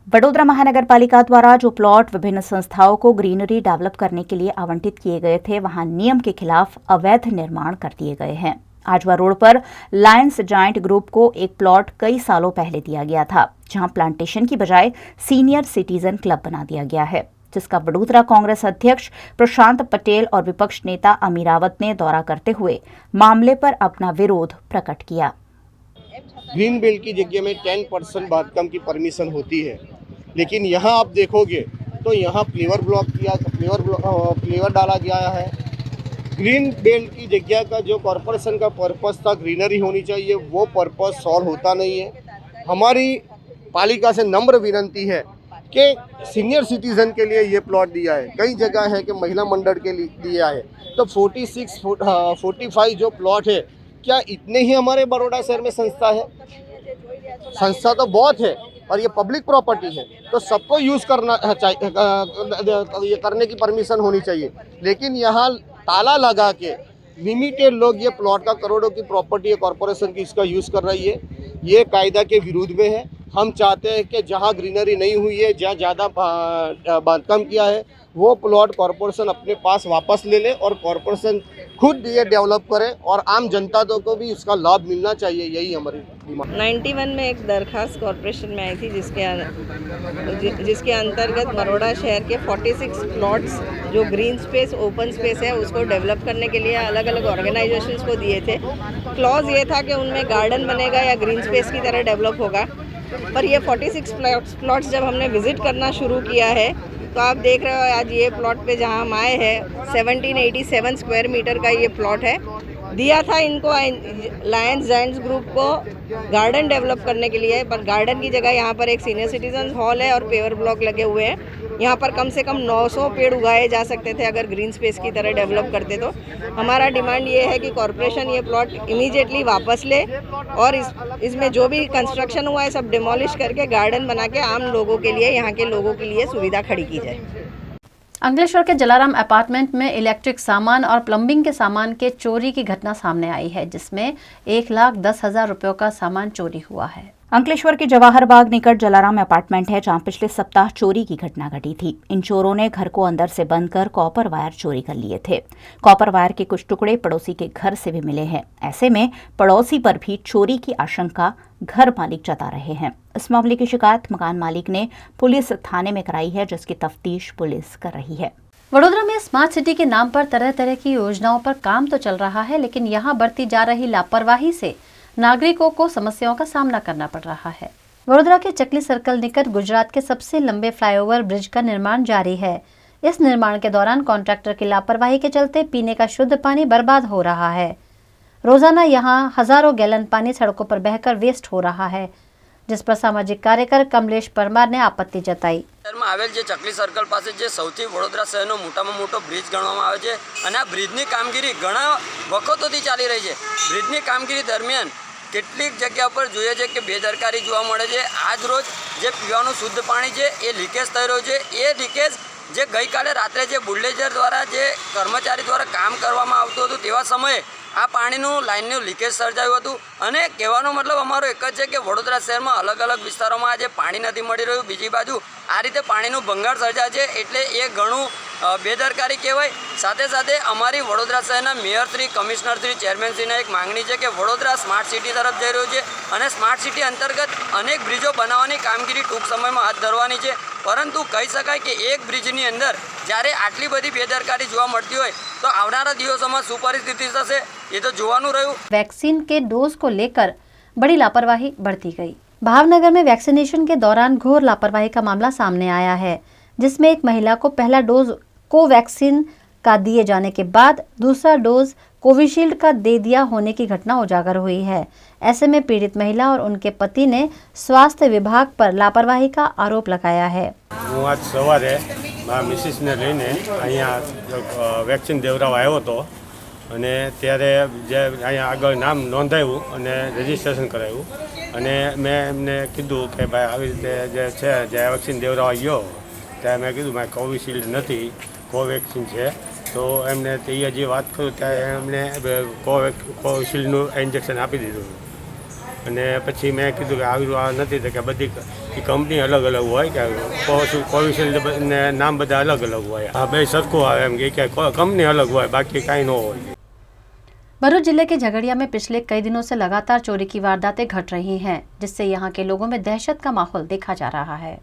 वडोदरा महानगर पालिका द्वारा जो प्लॉट विभिन्न संस्थाओं को ग्रीनरी डेवलप करने के लिए आवंटित किए गए थे, वहां नियम के खिलाफ अवैध निर्माण कर दिए गए हैं। आजवा रोड पर लायंस जायंट ग्रुप को एक प्लॉट कई सालों पहले दिया गया था, जहां प्लांटेशन की बजाय सीनियर सिटीजन क्लब बना दिया गया है, जिसका वडोदरा कांग्रेस अध्यक्ष प्रशांत पटेल और विपक्ष नेता अमीरावत ने दौरा करते हुए मामले पर अपना विरोध प्रकट किया। ग्रीन बेल्ट की जगह में 10% बांधकाम की परमिशन होती है, लेकिन यहाँ आप देखोगे तो यहाँ फ्लेवर डाला गया है। ग्रीन बेल्ट की जगह का जो कॉरपोरेशन का पर्पस था ग्रीनरी होनी चाहिए, वो पर्पस सॉल्व होता नहीं है। हमारी पालिका से नम्र विनती है कि सीनियर सिटीजन के लिए ये प्लॉट दिया है, कई जगह है कि महिला मंडल के लिए दिया है, तो 45 जो प्लॉट है, क्या इतने ही हमारे बड़ौदा शहर में संस्था है? संस्था तो बहुत है और ये पब्लिक प्रॉपर्टी है, तो सबको यूज़ करना चाहिए, ये करने की परमिशन होनी चाहिए। लेकिन यहाँ ताला लगा के लिमिटेड लोग ये प्लॉट का करोड़ों की प्रॉपर्टी है कॉरपोरेशन की, इसका यूज़ कर रही है। ये कायदा के विरुद्ध में है। हम चाहते हैं कि जहाँ ग्रीनरी नहीं हुई है, जहाँ ज़्यादा बांधकाम किया है, वो प्लॉट कॉरपोरेशन अपने पास वापस ले ले और कॉरपोरेशन खुद ये डेवलप करे और आम जनता को भी इसका लाभ मिलना चाहिए। यही हमारी डिमांड। 91 में एक दरखास्त कॉरपोरेशन में आई थी जिसके अंतर्गत बड़ौदा शहर के 46 प्लॉट्स जो ग्रीन स्पेस ओपन स्पेस है उसको डेवलप करने के लिए अलग अलग ऑर्गेनाइजेशंस को दिए थे। क्लॉज ये था कि उनमें गार्डन बनेगा या ग्रीन स्पेस की तरह डेवलप होगा, पर ये 46 प्लॉट्स जब हमने विज़िट करना शुरू किया है तो आप देख रहे हो आज ये प्लॉट पे जहाँ हम आए हैं 1787 स्क्वायर मीटर का ये प्लॉट है। दिया था इनको लायंस जायंट्स ग्रुप को गार्डन डेवलप करने के लिए, पर गार्डन की जगह यहाँ पर एक सीनियर सिटीजन हॉल है और पेवर ब्लॉक लगे हुए हैं। यहाँ पर कम से कम 900 पेड़ उगाए जा सकते थे अगर ग्रीन स्पेस की तरह डेवलप करते तो। हमारा डिमांड ये है कि कॉरपोरेशन ये प्लॉट इमीडिएटली वापस ले और इसमें जो भी कंस्ट्रक्शन हुआ है सब डिमोलिश करके गार्डन बना के आम लोगों के लिए, यहाँ के लोगों के लिए सुविधा खड़ी की जाए। अंकलेश्वर के जलाराम अपार्टमेंट में इलेक्ट्रिक सामान और प्लम्बिंग के सामान के चोरी की घटना सामने आई है, जिसमें 1,10,000 रुपयों का सामान चोरी हुआ है। अंकलेश्वर के जवाहर बाग निकट जलाराम अपार्टमेंट है, जहां पिछले सप्ताह चोरी की घटना घटी थी। इन चोरों ने घर को अंदर से बंद कर कॉपर वायर चोरी कर लिए थे। कॉपर वायर के कुछ टुकड़े पड़ोसी के घर से भी मिले हैं। ऐसे में पड़ोसी पर भी चोरी की आशंका घर मालिक जता रहे हैं। इस मामले की शिकायत मकान मालिक ने पुलिस थाने में कराई है, जिसकी तफ्तीश पुलिस कर रही है। वडोदरा में स्मार्ट सिटी के नाम पर तरह तरह की योजनाओं पर काम तो चल रहा है, लेकिन यहाँ बरती जा रही लापरवाही से नागरिकों को समस्याओं का सामना करना पड़ रहा है। वडोदरा के चकली सर्कल निकट गुजरात के सबसे लंबे फ्लाईओवर ब्रिज का निर्माण जारी है। इस निर्माण के दौरान कॉन्ट्रैक्टर की लापरवाही के चलते पीने का शुद्ध पानी बर्बाद हो रहा है। रोजाना यहाँ हजारों गैलन पानी सड़कों पर बहकर वेस्ट हो रहा है, जिस पर सामाजिक कार्यकर कमलेश परमार ने आपत्ति जताई। શહેરમાં આવેલ જે ચકલી સર્કલ પાસે જે સૌથી વડોદરા શહેરનો મોટામાં મોટો બ્રિજ ગણવામાં આવે છે અને આ બ્રિજની કામગીરી ઘણા વખતોથી ચાલી રહી છે। બ્રિજની કામગીરી દરમિયાન કેટલીક જગ્યા પર જોઈએ છે કે બેદરકારી જોવા મળે છે। આજ રોજ જે પીવાનું શુદ્ધ પાણી છે એ લીકેજ થઈ રહ્યું છે। એ લીકેજ જે ગઈકાલે રાત્રે જે બુલડોઝર દ્વારા જે કર્મચારી દ્વારા કામ કરવામાં આવતું હતું તેવા સમયે આ પાણીનું લાઇનનું લીકેજ સર્જાયું હતું। અને કહેવાનો મતલબ અમારો એક જ છે કે વડોદરા શહેરમાં અલગ અલગ વિસ્તારોમાં આજે પાણી નથી મળી રહ્યું। બીજી બાજુ આ રીતે પાણીનું ભંગાર સર્જાય છે એટલે એ ઘણું બેદરકારી કહેવાય। સાથે સાથે અમારી વડોદરા શહેરના મેયરશ્રી, કમિશનરશ્રી, ચેરમેનશ્રીને એક માંગણી છે કે વડોદરા સ્માર્ટ સિટી તરફ જઈ રહ્યું છે અને સ્માર્ટ સિટી અંતર્ગત અનેક બ્રિજો બનાવવાની કામગીરી ટૂંક સમયમાં હાથ ધરવાની છે। પરંતુ કહી શકાય કે એક બ્રિજની અંદર જ્યારે આટલી બધી બેદરકારી જોવા મળતી હોય તો આવનારા દિવસોમાં શું પરિસ્થિતિ થશે ये तो જોવાનું રહ્યું। वैक्सीन के डोज को लेकर बड़ी लापरवाही बढ़ती गई। भावनगर में वैक्सीनेशन के दौरान घोर लापरवाही का मामला सामने आया है, जिसमें एक महिला को पहला डोज कोवैक्सीन का दिए जाने के बाद दूसरा डोज कोविशील्ड का दे दिया होने की घटना उजागर हुई है। ऐसे में पीड़ित महिला और उनके पति ने स्वास्थ्य विभाग पर लापरवाही का आरोप लगाया है। હું આજ સવારે મારા મિસિસને લઈને અહીંયા વેક્સિન દેવરાવા આવ્યો હતો અને ત્યારે જે અહીંયા આગળ નામ નોંધાવ્યું અને રજિસ્ટ્રેશન કરાવ્યું અને મેં એમને કીધું કે ભાઈ આવી રીતે જે છે જે વેક્સિન દેવરાવા ગયો ત્યારે મેં કીધું મારે કોવિશિલ્ડ નથી, કોવેક્સિન છે। તો એમને તે હજી વાત કરું ત્યારે એમને કોવિશિલ્ડનું ઇન્જેક્શન આપી દીધું અને પછી મેં કીધું કે આવી નથી તો કે બધી કંપની અલગ અલગ હોય કે કોવિશિલ્ડ ને નામ બધા અલગ અલગ હોય। આ બે સરખું આવે એમ કે કંપની અલગ હોય બાકી કાંઈ ન હોય। भरूच जिले के झगड़िया में पिछले कई दिनों से लगातार चोरी की वारदातें घट रही हैं, जिससे यहां के लोगों में दहशत का माहौल देखा जा रहा है।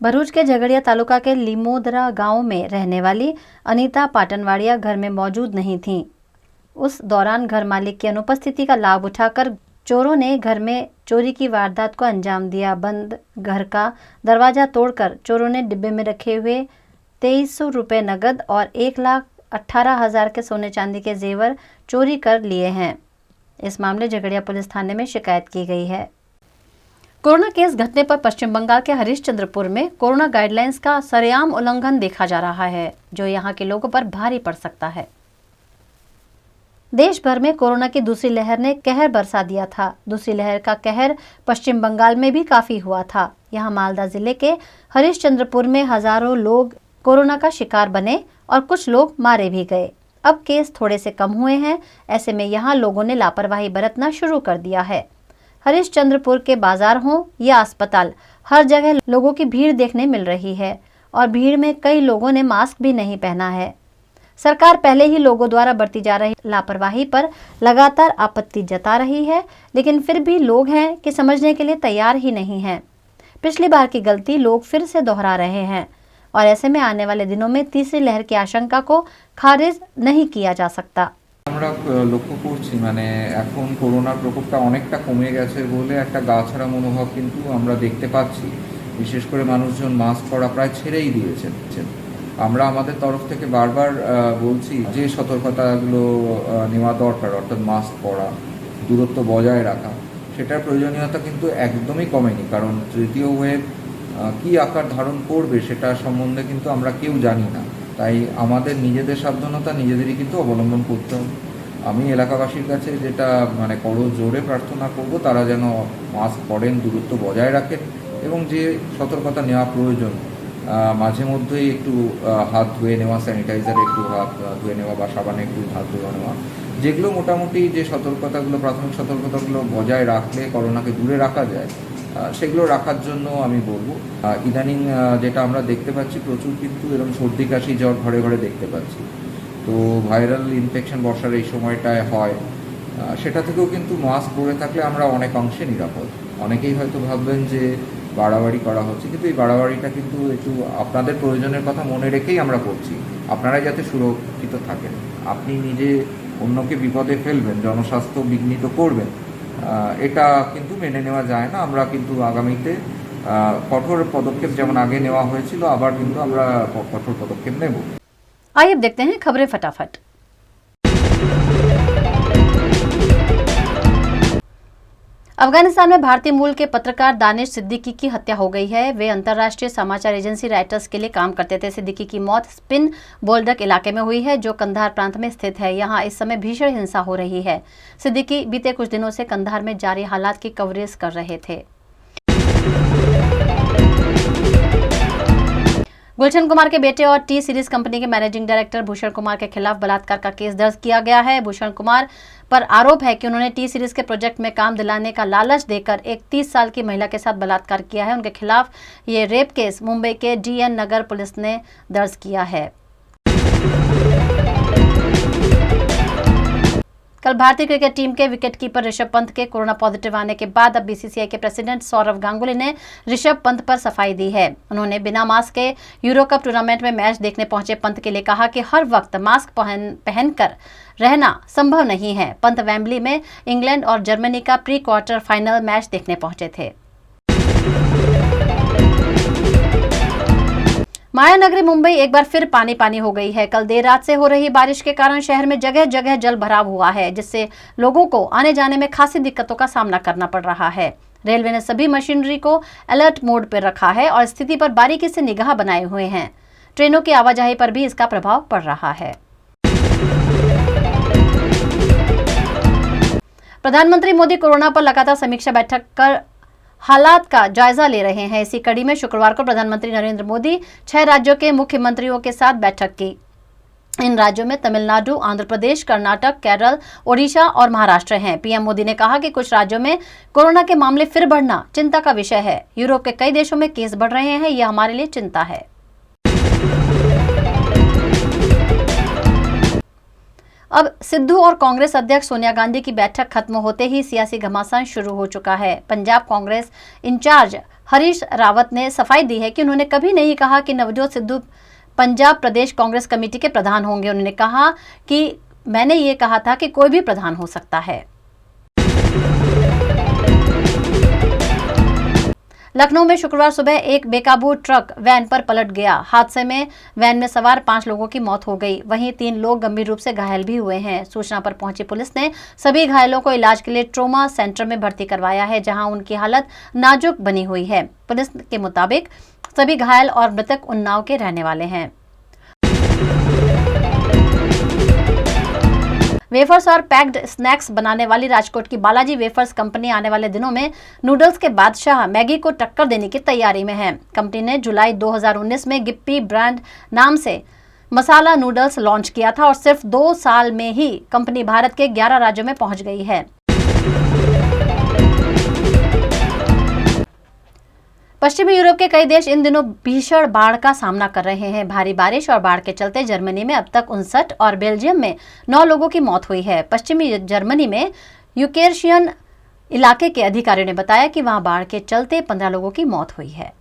भरूच के झगड़िया तालुका के लिमोदरा गांव में रहने वाली अनीता पाटनवाड़िया घर में मौजूद नहीं थीं। उस दौरान घर मालिक की अनुपस्थिति का लाभ उठाकर चोरों ने घर में चोरी की वारदात को अंजाम दिया। बंद घर का दरवाजा तोड़कर चोरों ने डिब्बे में रखे हुए 2300 रुपये नगद और 1,18,000 के सोने चांदी के जेवर चोरी कर लिए हैं। इस मामले झगड़िया पुलिस थाने में शिकायत की गई है। कोरोना केस घटने पर पश्चिम बंगाल के हरिश्चंद्रपुर में कोरोना गाइडलाइंस का सरेआम उल्लंघन देखा जा रहा है, जो यहां के लोगों पर भारी पड़ सकता है। देश भर में कोरोना की दूसरी लहर ने कहर बरसा दिया था। दूसरी लहर का कहर पश्चिम बंगाल में भी काफी हुआ था। यहां मालदा जिले के हरिश्चंद्रपुर में हजारों लोग कोरोना का शिकार बने और कुछ लोग मारे भी गए। अब केस थोड़े से कम हुए हैं, ऐसे में यहाँ लोगों ने लापरवाही बरतना शुरू कर दिया है। हरिश्चंद्रपुर के बाजार हों या अस्पताल, हर जगह लोगों की भीड़ देखने मिल रही है और भीड़ में कई लोगों ने मास्क भी नहीं पहना है। सरकार पहले ही लोगों द्वारा बरती जा रही लापरवाही पर लगातार आपत्ति जता रही है, लेकिन फिर भी लोग हैं कि समझने के लिए तैयार ही नहीं हैं। पिछली बार की गलती लोग फिर से दोहरा रहे हैं और ऐसे में आने वाले दिनों में तीसरी लहर की आशंका को खारिज नहीं किया जा सकता। আমরা লক্ষ্য করছি মানে এখন করোনার প্রকোপটা অনেকটা কমে গেছে বলে একটা গা ছাড়া মনোভাব কিন্তু আমরা দেখতে পাচ্ছি। বিশেষ করে মানুষজন মাস্ক পরা প্রায় ছেড়েই দিয়েছেন। আমরা আমাদের তরফ থেকে বারবার বলছি যে সতর্কতাগুলো নেওয়া দরকার, অর্থাৎ মাস্ক পরা, দূরত্ব বজায় রাখা, সেটার প্রয়োজনীয়তা কিন্তু একদমই কমেনি। কারণ তৃতীয় ওয়েভ কি আকার ধারণ করবে সেটা সম্বন্ধে কিন্তু আমরা কেউ জানি না। তাই আমাদের নিজেদের সাবধানতা নিজেদেরই কিন্তু অবলম্বন করতে হবে। আমি এলাকাবাসীর কাছে যেটা মানে করো জোরে প্রার্থনা করব তারা যেন মাস্ক পরেন, দূরত্ব বজায় রাখেন এবং যে সতর্কতা নেওয়া প্রয়োজন মাঝে মধ্যেই একটু হাত ধুয়ে নেওয়া, স্যানিটাইজারে একটু হাত ধুয়ে নেওয়া বা সাবানে একটু হাত ধুয়ে নেওয়া, যেগুলো মোটামুটি যে সতর্কতাগুলো প্রাথমিক সতর্কতাগুলো বজায় রাখলে করোনাকে দূরে রাখা যায় সেগুলো রাখার জন্য আমি বলবো। ইদানিং যেটা আমরা দেখতে পাচ্ছি প্রচুর কিন্তু এরকম সর্দি কাশি জ্বর ঘরে ঘরে দেখতে পাচ্ছি। তো ভাইরাল ইনফেকশন বর্ষার এই সময়টায় হয়, সেটা থেকেও কিন্তু মাস্ক পরে থাকলে আমরা অনেক অংশে নিরাপদ। অনেকেই হয়তো ভাববেন যে বাড়াবাড়ি করা হচ্ছে, কিন্তু এই বাড়াবাড়িটা কিন্তু একটু আপনাদের প্রয়োজনের কথা মনে রেখেই আমরা করছি। আপনারাই যাতে সুরক্ষিত থাকেন, আপনি নিজে অন্যকে বিপদে ফেলবেন, জনস্বাস্থ্য বিঘ্নিত করবেন, এটা কিন্তু মেনে নেওয়া যায় না। আমরা কিন্তু আগামীতে কঠোর পদক্ষেপ যেমন আগে নেওয়া হয়েছিল আবার কিন্তু আমরা কঠোর পদক্ষেপ নেব। आइए अब देखते हैं खबरें फटाफट। अफगानिस्तान में भारतीय मूल के पत्रकार दानिश सिद्दीकी की हत्या हो गई है। वे अंतर्राष्ट्रीय समाचार एजेंसी रॉयटर्स के लिए काम करते थे। सिद्दीकी की मौत स्पिन बोल्डक इलाके में हुई है, जो कंधार प्रांत में स्थित है। यहाँ इस समय भीषण हिंसा हो रही है। सिद्दीकी बीते कुछ दिनों से कंधार में जारी हालात की कवरेज कर रहे थे। गुलशन कुमार के बेटे और टी सीरीज कंपनी के मैनेजिंग डायरेक्टर भूषण कुमार के खिलाफ बलात्कार का केस दर्ज किया गया है। भूषण कुमार पर आरोप है कि उन्होंने टी सीरीज के प्रोजेक्ट में काम दिलाने का लालच देकर एक 30 साल की महिला के साथ बलात्कार किया है। उनके खिलाफ ये रेप केस मुंबई के DN नगर पुलिस ने दर्ज किया है। कल भारतीय क्रिकेट टीम के विकेटकीपर ऋषभ पंत के कोरोना पॉजिटिव आने के बाद अब BCCI के प्रेसिडेंट सौरव गांगुली ने ऋषभ पंत पर सफाई दी है। उन्होंने बिना मास्क के यूरो कप टूर्नामेंट में मैच देखने पहुंचे पंत के लिए कहा कि हर वक्त मास्क पहनकर रहना संभव नहीं है। पंत वेम्बली में इंग्लैंड और जर्मनी का प्री क्वार्टर फाइनल मैच देखने पहुंचे थे। माया नगरी मुंबई एक बार फिर पानी पानी हो गई है। कल देर रात से हो रही बारिश के कारण शहर में जगह जगह जल भराव हुआ है, जिससे लोगों को आने जाने में खासी दिक्कतों का सामना करना पड़ रहा है। रेलवे ने सभी मशीनरी को अलर्ट मोड पर रखा है और स्थिति पर बारीकी से निगाह बनाए हुए हैं। ट्रेनों की आवाजाही पर भी इसका प्रभाव पड़ रहा है। प्रधानमंत्री मोदी कोरोना पर लगातार समीक्षा बैठक कर हालात का जायजा ले रहे हैं। इसी कड़ी में शुक्रवार को प्रधानमंत्री नरेंद्र मोदी 6 राज्यों के मुख्यमंत्रियों के साथ बैठक की। इन राज्यों में तमिलनाडु, आंध्र प्रदेश, कर्नाटक, केरल, ओडिशा और महाराष्ट्र हैं। पीएम मोदी ने कहा कि कुछ राज्यों में कोरोना के मामले फिर बढ़ना चिंता का विषय है। यूरोप के कई देशों में केस बढ़ रहे हैं, यह हमारे लिए चिंता है। अब सिद्धू और कांग्रेस अध्यक्ष सोनिया गांधी की बैठक खत्म होते ही सियासी घमासान शुरू हो चुका है। पंजाब कांग्रेस इंचार्ज हरीश रावत ने सफाई दी है कि उन्होंने कभी नहीं कहा कि नवजोत सिद्धू पंजाब प्रदेश कांग्रेस कमेटी के प्रधान होंगे। उन्होंने कहा कि मैंने ये कहा था कि कोई भी प्रधान हो सकता है। लखनऊ में शुक्रवार सुबह एक बेकाबू ट्रक वैन पर पलट गया। हादसे में वैन में सवार 5 लोगों की मौत हो गई। वहीं 3 लोग गंभीर रूप से घायल भी हुए हैं। सूचना पर पहुंची पुलिस ने सभी घायलों को इलाज के लिए ट्रोमा सेंटर में भर्ती करवाया है, जहां उनकी हालत नाजुक बनी हुई है। पुलिस के मुताबिक सभी घायल और मृतक उन्नाव के रहने वाले हैं। वेफर्स और पैक्ड स्नैक्स बनाने वाली राजकोट की बालाजी वेफर्स कंपनी आने वाले दिनों में नूडल्स के बादशाह मैगी को टक्कर देने की तैयारी में है। कंपनी ने जुलाई 2019 में गिप्पी ब्रांड नाम से मसाला नूडल्स लॉन्च किया था और सिर्फ 2 साल में ही कंपनी भारत के 11 राज्यों में पहुंच गई है। पश्चिमी यूरोप के कई देश इन दिनों भीषण बाढ़ का सामना कर रहे हैं। भारी बारिश और बाढ़ के चलते जर्मनी में अब तक 59 और बेल्जियम में 9 लोगों की मौत हुई है। पश्चिमी जर्मनी में यूकेर्शियन इलाके के अधिकारियों ने बताया कि वहां बाढ़ के चलते 15 लोगों की मौत हुई है।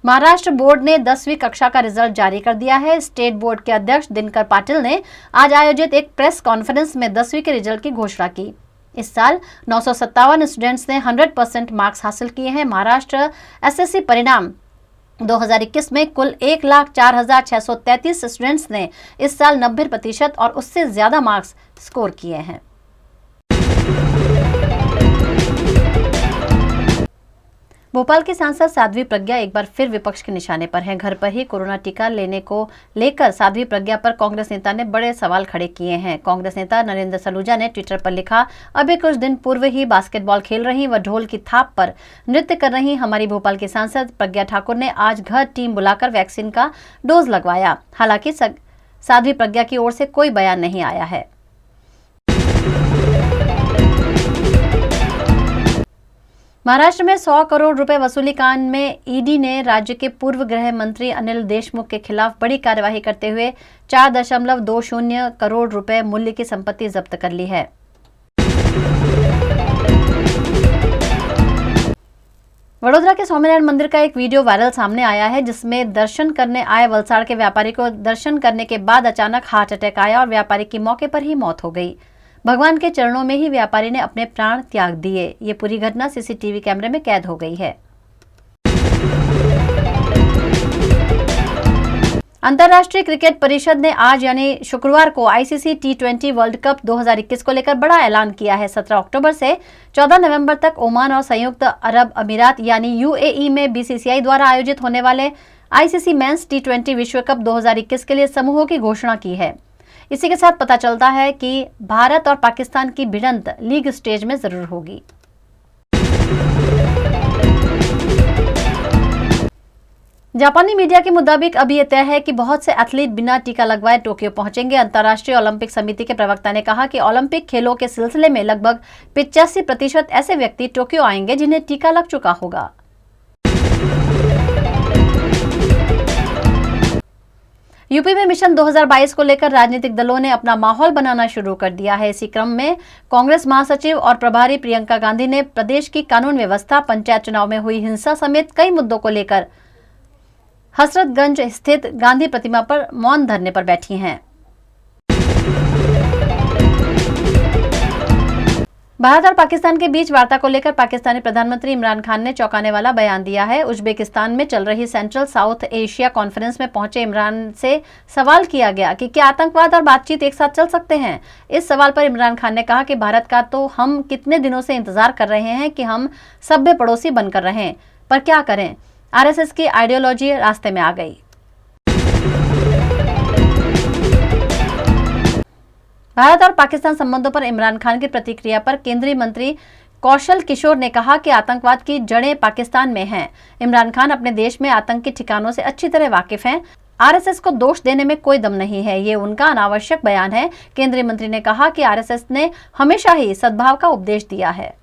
महाराष्ट्र बोर्ड ने 10वीं कक्षा का रिजल्ट जारी कर दिया है। स्टेट बोर्ड के अध्यक्ष दिनकर पाटिल ने आज आयोजित एक प्रेस कॉन्फ्रेंस में 10वीं के रिजल्ट की घोषणा की। इस साल 957 स्टूडेंट्स ने 100% मार्क्स हासिल किए हैं। महाराष्ट्र SSC परिणाम 2021 में कुल 1,04,633 स्टूडेंट्स ने इस साल 90% और उससे ज्यादा मार्क्स स्कोर किए हैं। भोपाल की सांसद साध्वी प्रज्ञा एक बार फिर विपक्ष के निशाने पर हैं। घर पर ही कोरोना टीका लेने को लेकर साध्वी प्रज्ञा पर कांग्रेस नेता ने बड़े सवाल खड़े किए हैं। कांग्रेस नेता नरेंद्र सलूजा ने ट्विटर पर लिखा, अभी कुछ दिन पूर्व ही बास्केटबॉल खेल रही व ढोल की थाप पर नृत्य कर रही हमारी भोपाल की सांसद प्रज्ञा ठाकुर ने आज घर टीम बुलाकर वैक्सीन का डोज लगवाया। हालांकि साध्वी प्रज्ञा की ओर से कोई बयान नहीं आया है। महाराष्ट्र में 100 करोड़ रुपए वसूली कांड में ईडी ने राज्य के पूर्व गृह मंत्री अनिल देशमुख के खिलाफ बड़ी कार्यवाही करते हुए 4.20 करोड़ रुपए मूल्य की संपत्ति जब्त कर ली है। वडोदरा के स्वामीनारायण मंदिर का एक वीडियो वायरल सामने आया है, जिसमें दर्शन करने आए वलसाड़ के व्यापारी को दर्शन करने के बाद अचानक हार्ट अटैक आया और व्यापारी की मौके पर ही मौत हो गई। भगवान के चरणों में ही व्यापारी ने अपने प्राण त्याग दिए। ये पूरी घटना सीसीटीवी कैमरे में कैद हो गई है। अंतर्राष्ट्रीय क्रिकेट परिषद ने आज यानी शुक्रवार को आईसीसी T20 वर्ल्ड कप 2021 को लेकर बड़ा ऐलान किया है। 17 अक्टूबर से 14 नवंबर तक ओमान और संयुक्त अरब अमीरात यानी UAE में BCCI द्वारा आयोजित होने वाले आईसीसी मेंस T20 विश्व कप 2021 के लिए समूहों की घोषणा की है। इसी के साथ पता चलता है कि भारत और पाकिस्तान की भिड़ंत लीग स्टेज में जरूर होगी। जापानी मीडिया के मुताबिक अब यह तय है कि बहुत से एथलीट बिना टीका लगवाए टोक्यो पहुंचेंगे। अंतर्राष्ट्रीय ओलंपिक समिति के प्रवक्ता ने कहा कि ओलंपिक खेलों के सिलसिले में लगभग 85% ऐसे व्यक्ति टोक्यो आएंगे जिन्हें टीका लग चुका होगा। यूपी में मिशन 2022 को लेकर राजनीतिक दलों ने अपना माहौल बनाना शुरू कर दिया है। इसी क्रम में कांग्रेस महासचिव और प्रभारी प्रियंका गांधी ने प्रदेश की कानून व्यवस्था, पंचायत चुनाव में हुई हिंसा समेत कई मुद्दों को लेकर हसरतगंज स्थित गांधी प्रतिमा पर मौन धरने पर बैठी हैं। भारत और पाकिस्तान के बीच वार्ता को लेकर पाकिस्तानी प्रधानमंत्री इमरान खान ने चौंकाने वाला बयान दिया है। उज्बेकिस्तान में चल रही सेंट्रल साउथ एशिया कॉन्फ्रेंस में पहुंचे इमरान से सवाल किया गया कि क्या आतंकवाद और बातचीत एक साथ चल सकते हैं। इस सवाल पर इमरान खान ने कहा कि भारत का तो हम कितने दिनों से इंतजार कर रहे हैं कि हम सभ्य पड़ोसी बनकर रहें, पर क्या करें, आरएसएस की आइडियोलॉजी रास्ते में आ गई। भारत और पाकिस्तान संबंधों पर इमरान खान की प्रतिक्रिया पर केंद्रीय मंत्री कौशल किशोर ने कहा कि आतंकवाद की जड़ें पाकिस्तान में हैं। इमरान खान अपने देश में आतंकी ठिकानों से अच्छी तरह वाकिफ हैं। आरएसएस को दोष देने में कोई दम नहीं है, ये उनका अनावश्यक बयान है। केंद्रीय मंत्री ने कहा कि आरएसएस ने हमेशा ही सद्भाव का उपदेश दिया है।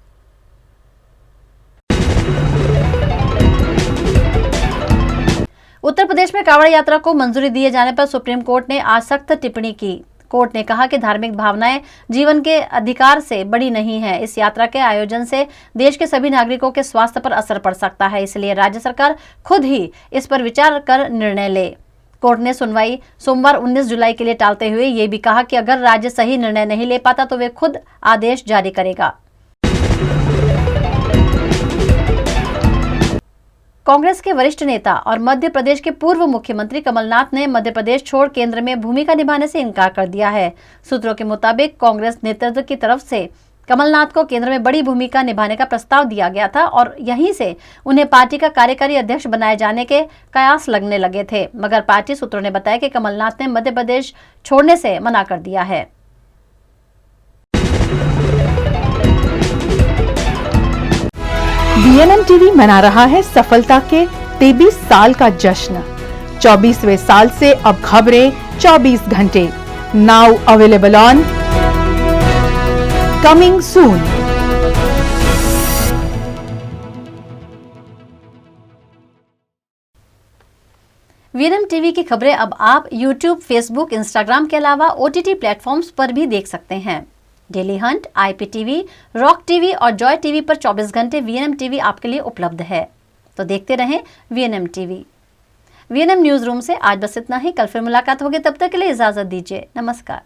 उत्तर प्रदेश में कांवड़ यात्रा को मंजूरी दिए जाने पर सुप्रीम कोर्ट ने आज सख्त टिप्पणी की। कोर्ट ने कहा कि धार्मिक भावनाएं जीवन के अधिकार से बड़ी नहीं है। इस यात्रा के आयोजन से देश के सभी नागरिकों के स्वास्थ्य पर असर पड़ सकता है, इसलिए राज्य सरकार खुद ही इस पर विचार कर निर्णय ले। कोर्ट ने सुनवाई सोमवार 19 जुलाई के लिए टालते हुए ये भी कहा कि अगर राज्य सही निर्णय नहीं ले पाता तो वे खुद आदेश जारी करेगा। कांग्रेस के वरिष्ठ नेता और मध्य प्रदेश के पूर्व मुख्यमंत्री कमलनाथ ने मध्य प्रदेश छोड़ केंद्र में भूमिका निभाने से इनकार कर दिया है। सूत्रों के मुताबिक कांग्रेस नेतृत्व की तरफ से कमलनाथ को केंद्र में बड़ी भूमिका निभाने का प्रस्ताव दिया गया था और यहीं से उन्हें पार्टी का कार्यकारी अध्यक्ष बनाए जाने के कयास लगने लगे थे, मगर पार्टी सूत्रों ने बताया कि कमलनाथ ने मध्य प्रदेश छोड़ने से मना कर दिया है। VNM टीवी मना रहा है सफलता के 23 साल का जश्न। 24वें साल से अब खबरें 24 घंटे। Now available on coming soon. VNM TV की खबरें अब आप YouTube, Facebook, Instagram के अलावा OTT प्लेटफॉर्म्स पर भी देख सकते हैं। Daily Hunt, IPTV, rock TV और जॉय टीवी पर 24 घंटे VNM टीवी आपके लिए उपलब्ध है। तो देखते रहें VNM TV. VNM news room से आज बस इतना ही। कल फिर मुलाकात होगी, तब तक के लिए इजाजत दीजिए। नमस्कार।